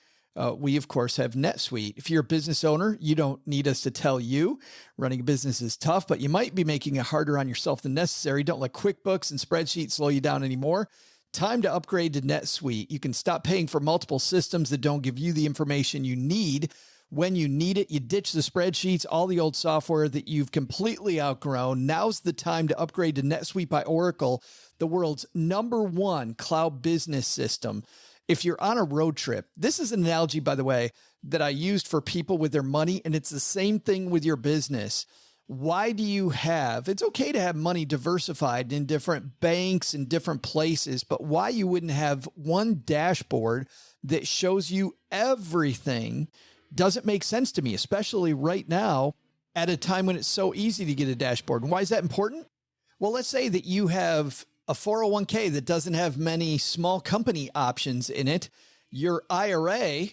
We, of course, have NetSuite. If you're a business owner, you don't need us to tell you. Running a business is tough, but you might be making it harder on yourself than necessary. Don't let QuickBooks and spreadsheets slow you down anymore. Time to upgrade to NetSuite. You can stop paying for multiple systems that don't give you the information you need. When you need it, you ditch the spreadsheets, all the old software that you've completely outgrown. Now's the time to upgrade to NetSuite by Oracle, the world's #1 cloud business system. If you're on a road trip, this is an analogy, by the way, that I used for people with their money, and it's the same thing with your business. Why do you have, it's okay to have money diversified in different banks and different places, but why you wouldn't have one dashboard that shows you everything doesn't make sense to me, especially right now at a time when it's so easy to get a dashboard. And why is that important? Well, let's say that you have a 401k that doesn't have many small company options in it. Your IRA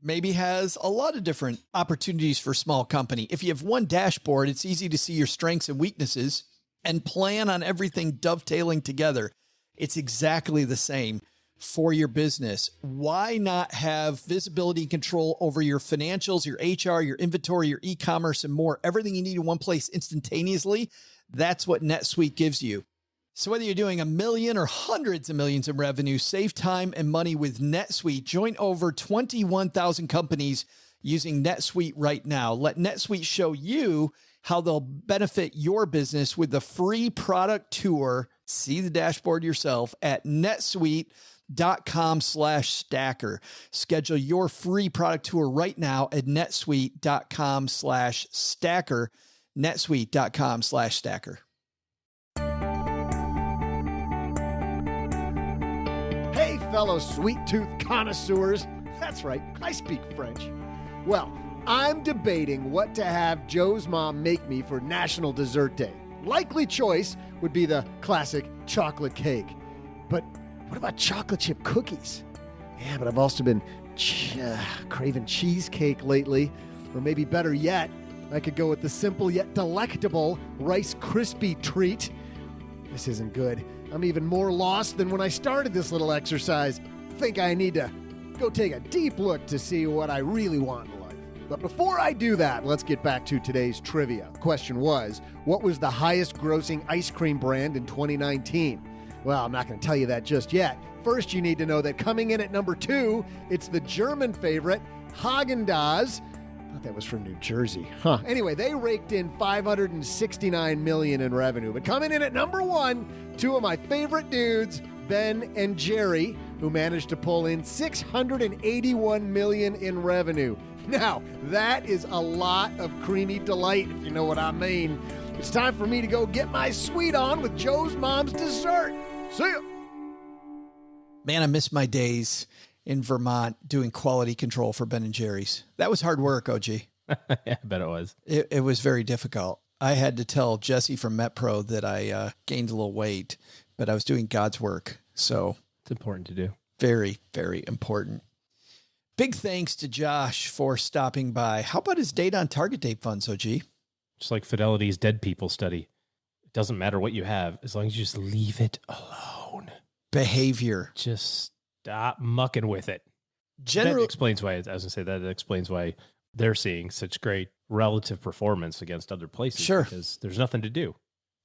maybe has a lot of different opportunities for small company. If you have one dashboard, it's easy to see your strengths and weaknesses and plan on everything dovetailing together. It's exactly the same for your business. Why not have visibility and control over your financials, your HR, your inventory, your e-commerce, and more? Everything you need in one place instantaneously. That's what NetSuite gives you. So whether you're doing $1 million or hundreds of millions in revenue, save time and money with NetSuite. Join over 21,000 companies using NetSuite right now. Let NetSuite show you how they'll benefit your business with the free product tour. See the dashboard yourself at netsuite.com/stacker. Schedule your free product tour right now at netsuite.com/stacker. netsuite.com/stacker. Hey, fellow sweet tooth connoisseurs. That's right, I speak French. Well, I'm debating what to have Joe's mom make me for National Dessert Day. Likely choice would be the classic chocolate cake. But what about chocolate chip cookies? Yeah, but I've also been craving cheesecake lately. Or maybe better yet, I could go with the simple yet delectable Rice Krispie treat. This isn't good. I'm even more lost than when I started this little exercise. I think I need to go take a deep look to see what I really want in life. But before I do that, let's get back to today's trivia. The question was, what was the highest grossing ice cream brand in 2019? Well, I'm not going to tell you that just yet. First, you need to know that coming in at number 2, it's the German favorite, Häagen-Dazs. I thought that was from New Jersey. Anyway, they raked in $569 million in revenue. But coming in at number 1, 2 of my favorite dudes, Ben and Jerry, who managed to pull in $681 million in revenue. Now, that is a lot of creamy delight, if you know what I mean. It's time for me to go get my sweet on with Joe's mom's dessert. See ya. Man, I miss my days in Vermont doing quality control for Ben & Jerry's. That was hard work, OG. Yeah, I bet it was. It was very difficult. I had to tell Jesse from MetPro that I gained a little weight, but I was doing God's work. So It's important to do. very, very important. Big thanks to Josh for stopping by. How about his date on target date funds, OG? Just like Fidelity's dead people study. It doesn't matter what you have, as long as you just leave it alone. Behavior. Just stop mucking with it. That General explains why, I was going to say, that explains why they're seeing such great relative performance against other places. Sure. Because there's nothing to do,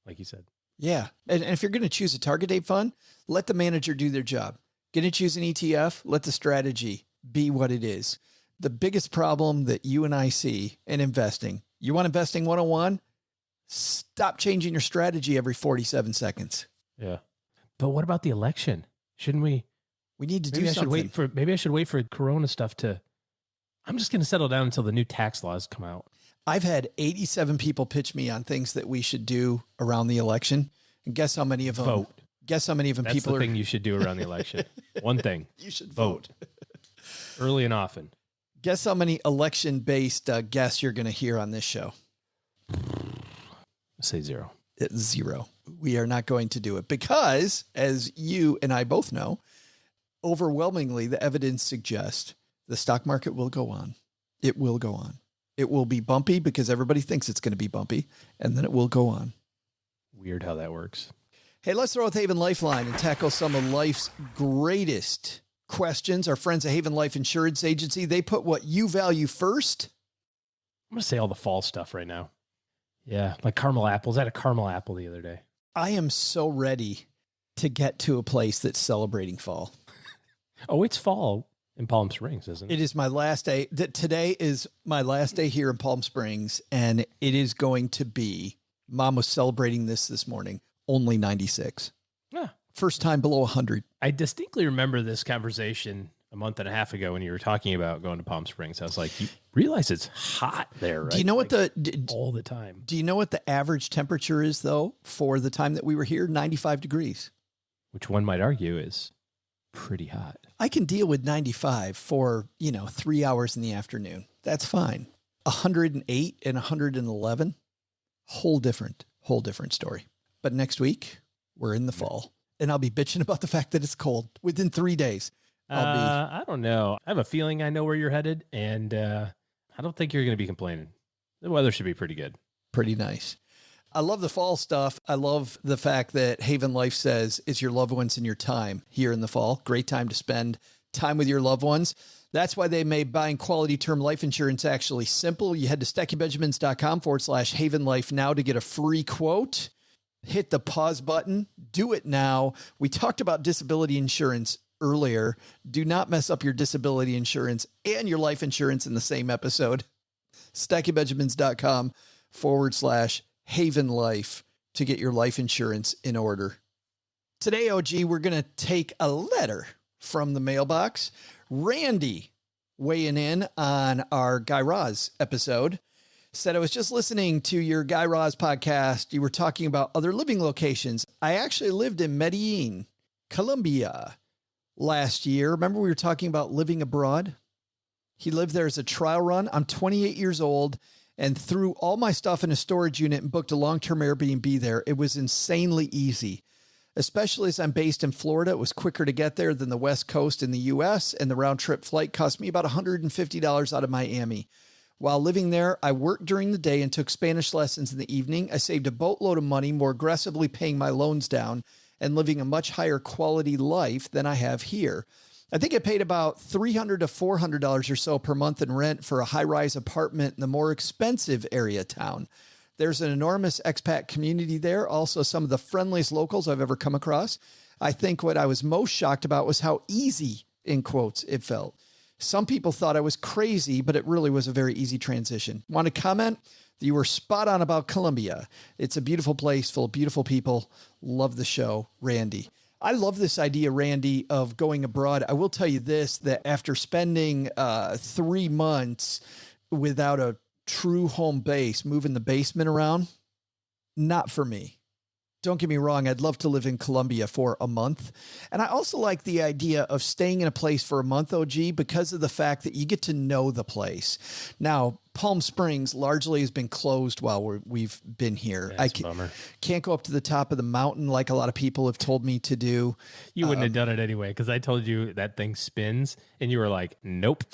like you said. Yeah. And if you're going to choose a target date fund, let the manager do their job. Going to choose an ETF, let the strategy be what it is. The biggest problem that you and I see in investing, you want investing 101? Stop changing your strategy every 47 seconds. Yeah. But what about the election? Shouldn't we? We need to Maybe do I something. maybe I should wait for Corona stuff to. I'm just going to settle down until the new tax laws come out. I've had 87 people pitch me on things that we should do around the election. And guess how many of them Vote. Guess how many of them That's people the are thing you should do around the election. One thing. you should Vote. Early and often. Guess how many election-based guests you're going to hear on this show? Say 0. It's 0. We are not going to do it because, as you and I both know, overwhelmingly the evidence suggests the stock market will go on. It will go on. It will be bumpy because everybody thinks it's going to be bumpy, and then it will go on. Weird how that works. Hey, let's throw out the Haven Lifeline and tackle some of life's greatest questions. Our friends at Haven Life Insurance Agency, they put what you value first. I'm going to say all the fall stuff right now. Yeah, like caramel apples. I had a caramel apple the other day. I am so ready to get to a place that's celebrating fall. Oh, it's fall in Palm Springs, isn't it? It is my last day. Today is my last day here in Palm Springs, and it is going to be, Mom was celebrating this morning, only 96. Yeah, First time below 100. I distinctly remember this conversation a month and a half ago when you were talking about going to Palm Springs. I was like, you realize it's hot there, right? Do you know what all the time? Do you know what the average temperature is, though, for the time that we were here? 95 degrees. Which one might argue is pretty hot. I can deal with 95 for, 3 hours in the afternoon. That's fine. 108 and 111, whole different story. But next week, we're in the fall, and I'll be bitching about the fact that it's cold within 3 days. I don't know. I have a feeling I know where you're headed, and I don't think you're going to be complaining. The weather should be pretty good. Pretty nice. I love the fall stuff. I love the fact that Haven Life says it's your loved ones and your time here in the fall. Great time to spend time with your loved ones. That's why they made buying quality term life insurance actually simple. You head to StackyBenjamins.com/Haven Life now to get a free quote. Hit the pause button. Do it now. We talked about disability insurance earlier. Do not mess up your disability insurance and your life insurance in the same episode. StackyBenjamins.com/Haven Life to get your life insurance in order. Today, OG, we're going to take a letter from the mailbox. Randy weighing in on our Guy Raz episode said, I was just listening to your Guy Raz podcast. You were talking about other living locations. I actually lived in Medellin, Colombia last year. Remember we were talking about living abroad? He lived there as a trial run. I'm 28 years old and threw all my stuff in a storage unit and booked a long-term Airbnb there. It was insanely easy, especially as I'm based in Florida. It was quicker to get there than the West Coast in the US, and the round trip flight cost me about $150 out of Miami. While living there, I worked during the day and took Spanish lessons in the evening. I saved a boatload of money, more aggressively paying my loans down and living a much higher quality life than I have here. I think I paid about $300 to $400 or so per month in rent for a high-rise apartment in the more expensive area town. There's an enormous expat community there, also some of the friendliest locals I've ever come across. I think what I was most shocked about was how easy, in quotes, it felt. Some people thought I was crazy, but it really was a very easy transition. Want to comment? You were spot on about Colombia. It's a beautiful place full of beautiful people. Love the show, Randy. I love this idea, Randy, of going abroad. I will tell you this, that after spending 3 months without a true home base, moving the basement around, not for me. Don't get me wrong. I'd love to live in Colombia for a month. And I also like the idea of staying in a place for a month, OG, because of the fact that you get to know the place. Now, Palm Springs largely has been closed while we've been here. Yeah, it's a bummer. Can't go up to the top of the mountain like a lot of people have told me to do. You wouldn't have done it anyway, because I told you that thing spins, and you were like, nope.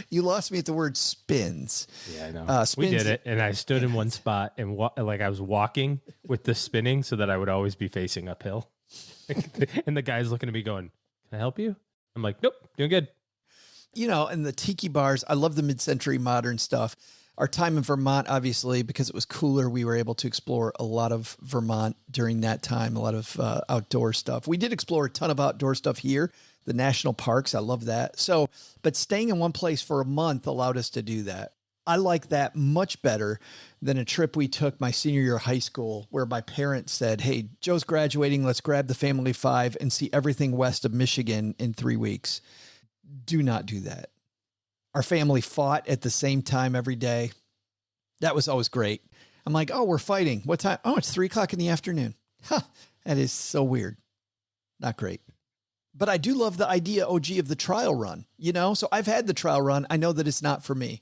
You lost me at the word spins. Yeah, I know. We did it, and I stood in one spot, and like I was walking with the spinning so that I would always be facing uphill. And the guy's looking at me going, can I help you? I'm like, nope, doing good. And the tiki bars, I love the mid-century modern stuff. Our time in Vermont, obviously, because it was cooler, we were able to explore a lot of Vermont during that time, a lot of outdoor stuff. We did explore a ton of outdoor stuff here, the national parks. I love that. But staying in one place for a month allowed us to do that. I like that much better than a trip we took my senior year of high school where my parents said, hey, Joe's graduating. Let's grab the family 5 and see everything west of Michigan in 3 weeks. Do not do that. Our family fought at the same time every day. That was always great. I'm like, oh, we're fighting. What time? Oh, it's 3:00 in the afternoon. That is so weird. Not great. But I do love the idea, OG, of the trial run, So I've had the trial run. I know that it's not for me.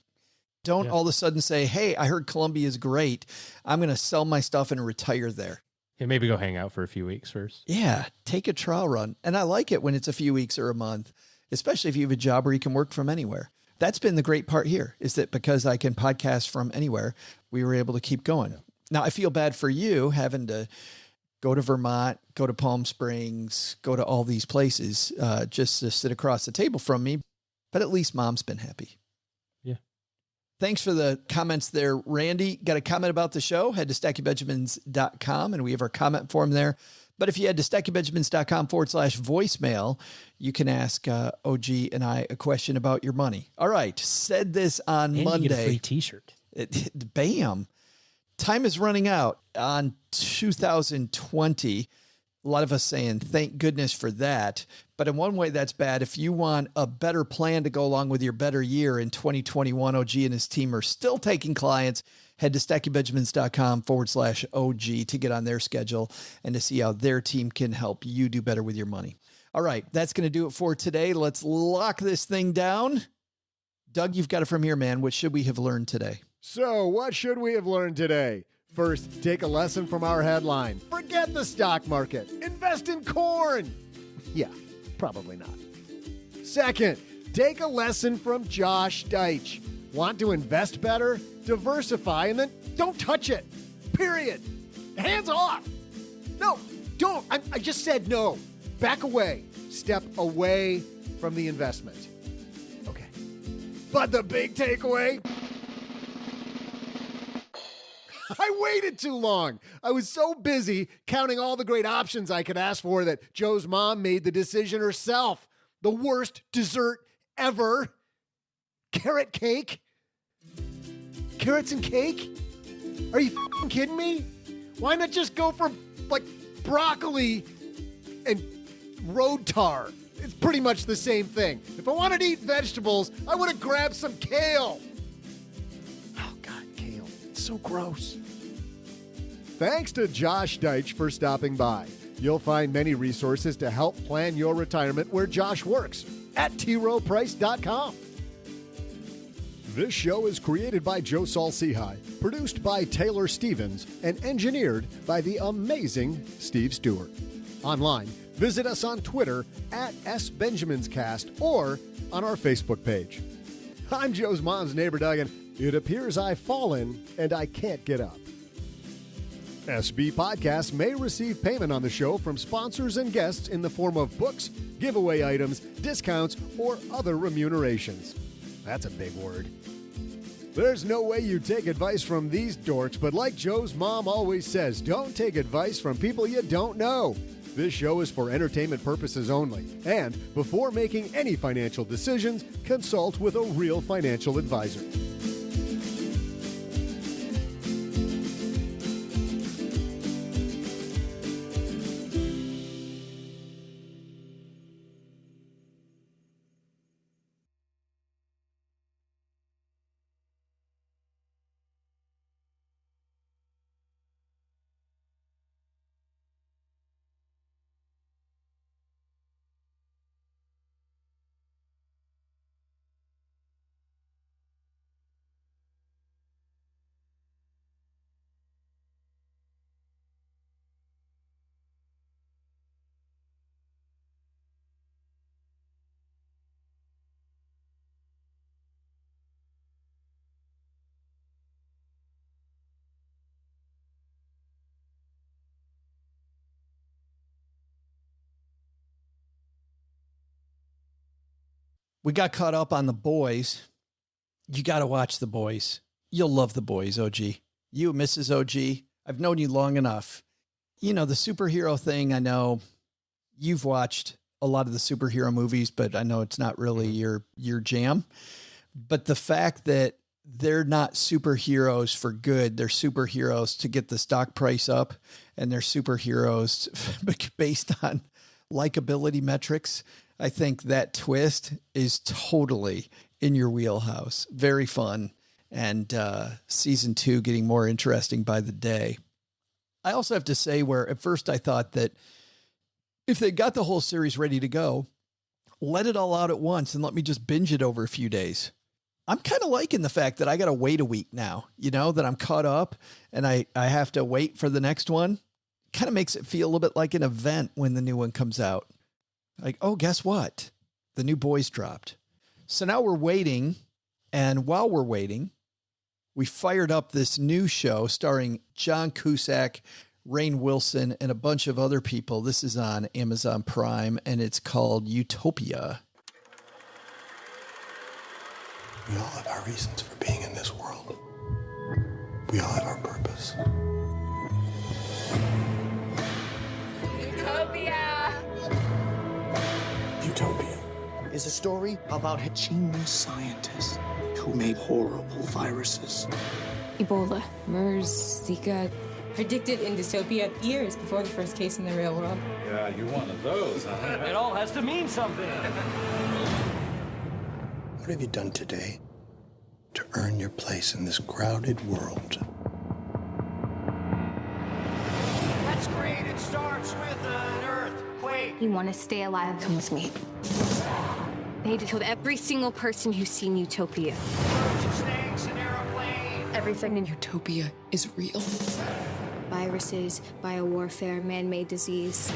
Don't all of a sudden say, hey, I heard Colombia is great. I'm going to sell my stuff and retire there. Yeah, maybe go hang out for a few weeks first. Yeah, take a trial run. And I like it when it's a few weeks or a month, especially if you have a job where you can work from anywhere. That's been the great part here, is that because I can podcast from anywhere, we were able to keep going. Now, I feel bad for you having to go to Vermont, go to Palm Springs, go to all these places just to sit across the table from me. But at least Mom's been happy. Yeah. Thanks for the comments there, Randy. Got a comment about the show? Head to StackyBenjamins.com, and we have our comment form there. But if you head to StackyBenjamins.com/voicemail, you can ask OG and I a question about your money. All right. Said this on Monday. You get a free t-shirt. Bam. time is running out on 2020. A lot of us saying, thank goodness for that. But in one way, that's bad. If you want a better plan to go along with your better year in 2021, OG and his team are still taking clients. Head to stackingbenjamins.com/OG to get on their schedule and to see how their team can help you do better with your money. All right, that's going to do it for today. Let's lock this thing down. Doug, you've got it from here, man. What should we have learned today? So, what should we have learned today? First, take a lesson from our headline. Forget the stock market. Invest in corn. Yeah, probably not. Second, take a lesson from Josh Deitch. Want to invest better? Diversify and then don't touch it. Period. Hands off. No, don't. I just said no. Back away. Step away from the investment. Okay. But the big takeaway? I waited too long. I was so busy counting all the great options I could ask for that Joe's mom made the decision herself. The worst dessert ever. Carrot cake? Carrots and cake? Are you f***ing kidding me? Why not just go for, like, broccoli and road tar? It's pretty much the same thing. If I wanted to eat vegetables, I would have grabbed some kale. Oh, God, kale. It's so gross. Thanks to Josh Deitch for stopping by. You'll find many resources to help plan your retirement where Josh works at troprice.com. This show is created by Joe Saul-Sehy, produced by Taylor Stevens, and engineered by the amazing Steve Stewart. Online, visit us on Twitter at SBenjaminsCast or on our Facebook page. I'm Joe's mom's neighbor, Doug, and it appears I've fallen and I can't get up. SB Podcasts may receive payment on the show from sponsors and guests in the form of books, giveaway items, discounts, or other remunerations. That's a big word. There's no way you take advice from these dorks, but like Joe's mom always says, don't take advice from people you don't know. This show is for entertainment purposes only, and before making any financial decisions, consult with a real financial advisor. We got caught up on The Boys. You got to watch The Boys. You'll love The Boys, OG. You, Mrs. OG, I've known you long enough. You know, the superhero thing, I know you've watched a lot of the superhero movies, but I know it's not really your jam. But the fact that they're not superheroes for good, they're superheroes to get the stock price up, and they're superheroes based on likability metrics. I think that twist is totally in your wheelhouse. Very fun. And season 2 getting more interesting by the day. I also have to say where at first I thought that if they got the whole series ready to go, let it all out at once and let me just binge it over a few days. I'm kind of liking the fact that I got to wait a week now, you know, that I'm caught up and I have to wait for the next one. Kind of makes it feel a little bit like an event when the new one comes out. Like, oh, guess what? The new Boys dropped. So now we're waiting. And while we're waiting, we fired up this new show starring John Cusack, Rainn Wilson, and a bunch of other people. This is on Amazon Prime, and it's called Utopia. We all have our reasons for being in this world. We all have our purpose. Utopia! Utopia is a story about a genius scientist who made horrible viruses. Ebola, MERS, Zika. Predicted in dystopia years before the first case in the real world. Yeah, you're one of those, huh? It all has to mean something. What have you done today to earn your place in this crowded world? That's great. It starts with an earthquake. You want to stay alive? Come with me. I need to kill every single person who's seen Utopia. Snakes and airplanes. Everything in Utopia is real. Viruses, biowarfare, man-made disease.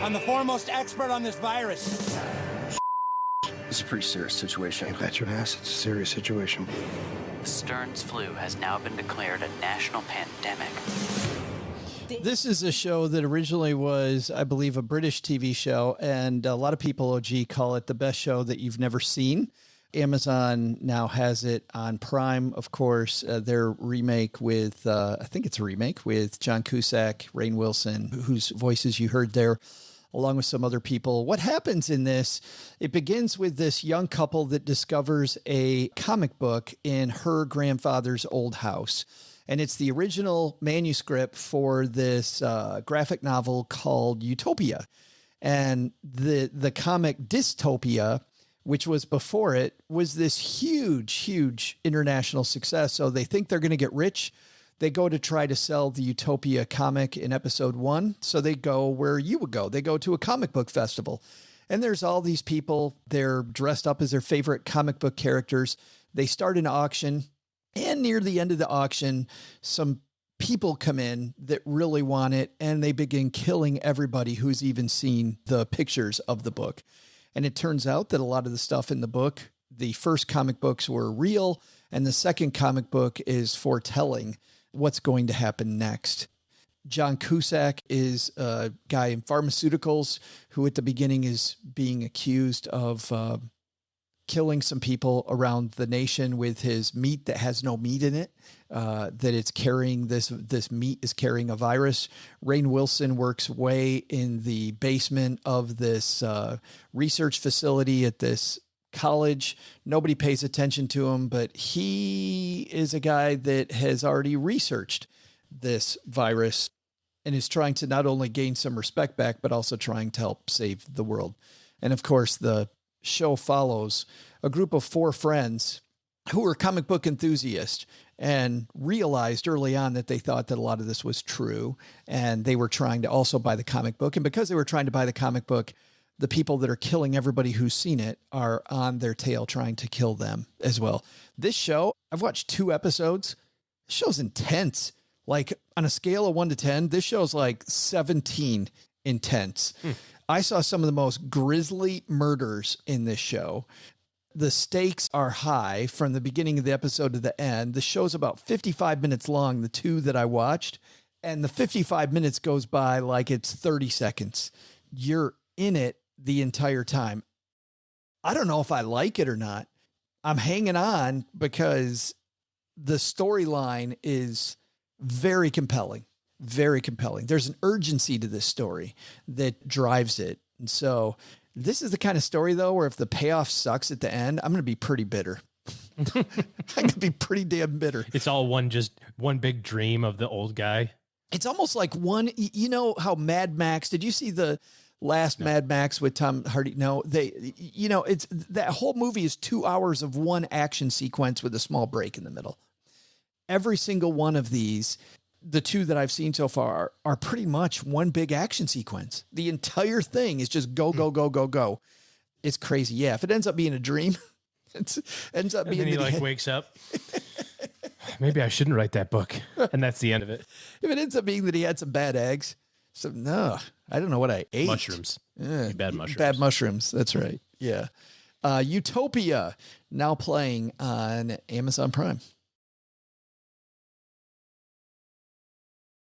I'm the foremost expert on this virus. It's a pretty serious situation. I bet your ass it's a serious situation. Stern's flu has now been declared a national pandemic. This is a show that originally was, I believe, a British TV show, and a lot of people, OG, call it the best show that you've never seen. Amazon now has it on Prime, of course. Their remake with, I think it's a remake with John Cusack, Rainn Wilson, whose voices you heard there, along with some other people. What happens in this, it begins with this young couple that discovers a comic book in her grandfather's old house. And it's the original manuscript for this graphic novel called Utopia. And the comic Dystopia, which was before it, was this huge, huge international success. So they think they're going to get rich. They go to try to sell the Utopia comic in episode 1. So they go where you would go. They go to a comic book festival. And there's all these people. They're dressed up as their favorite comic book characters. They start an auction. And near the end of the auction, some people come in that really want it. And they begin killing everybody who's even seen the pictures of the book. And it turns out that a lot of the stuff in the book, the first comic books were real, and the second comic book is foretelling what's going to happen next. John Cusack is a guy in pharmaceuticals who at the beginning is being accused of killing some people around the nation with his meat that has no meat in it, that it's carrying this meat is carrying a virus. Rainn Wilson works way in the basement of this research facility at this college. Nobody pays attention to him, but he is a guy that has already researched this virus and is trying to not only gain some respect back, but also trying to help save the world. And of course, the show follows a group of 4 friends who were comic book enthusiasts and realized early on that they thought that a lot of this was true. And they were trying to also buy the comic book. And because they were trying to buy the comic book, the people that are killing everybody who's seen it are on their tail trying to kill them as well. This show, I've watched 2 episodes. This show's intense. Like on a scale of 1 to 10, this show's like 17 intense. I saw some of the most grisly murders in this show. The stakes are high from the beginning of the episode to the end. The show's about 55 minutes long, the 2 that I watched, and the 55 minutes goes by like it's 30 seconds. You're in it the entire time. I don't know if I like it or not. I'm hanging on because the storyline is very compelling. Very compelling. There's an urgency to this story that drives it. And so this is the kind of story, though, where if the payoff sucks at the end, I'm going to be pretty bitter. I'm going to be pretty damn bitter. It's all one big dream of the old guy. It's almost like one, you know how Mad Max, did you see the last Mad Max with Tom Hardy? No, it's that whole movie is 2 hours of one action sequence with a small break in the middle. Every single one of these, the 2 that I've seen so far, are pretty much one big action sequence. The entire thing is just go, go, go, go, go. It's crazy. Yeah. If it ends up being a dream, it ends up being. And then he wakes up. Maybe I shouldn't write that book. And that's the end of it. If it ends up being that he had some bad eggs, no, I don't know what I ate. Mushrooms. Bad mushrooms. Bad mushrooms. That's right. Yeah. Utopia, now playing on Amazon Prime.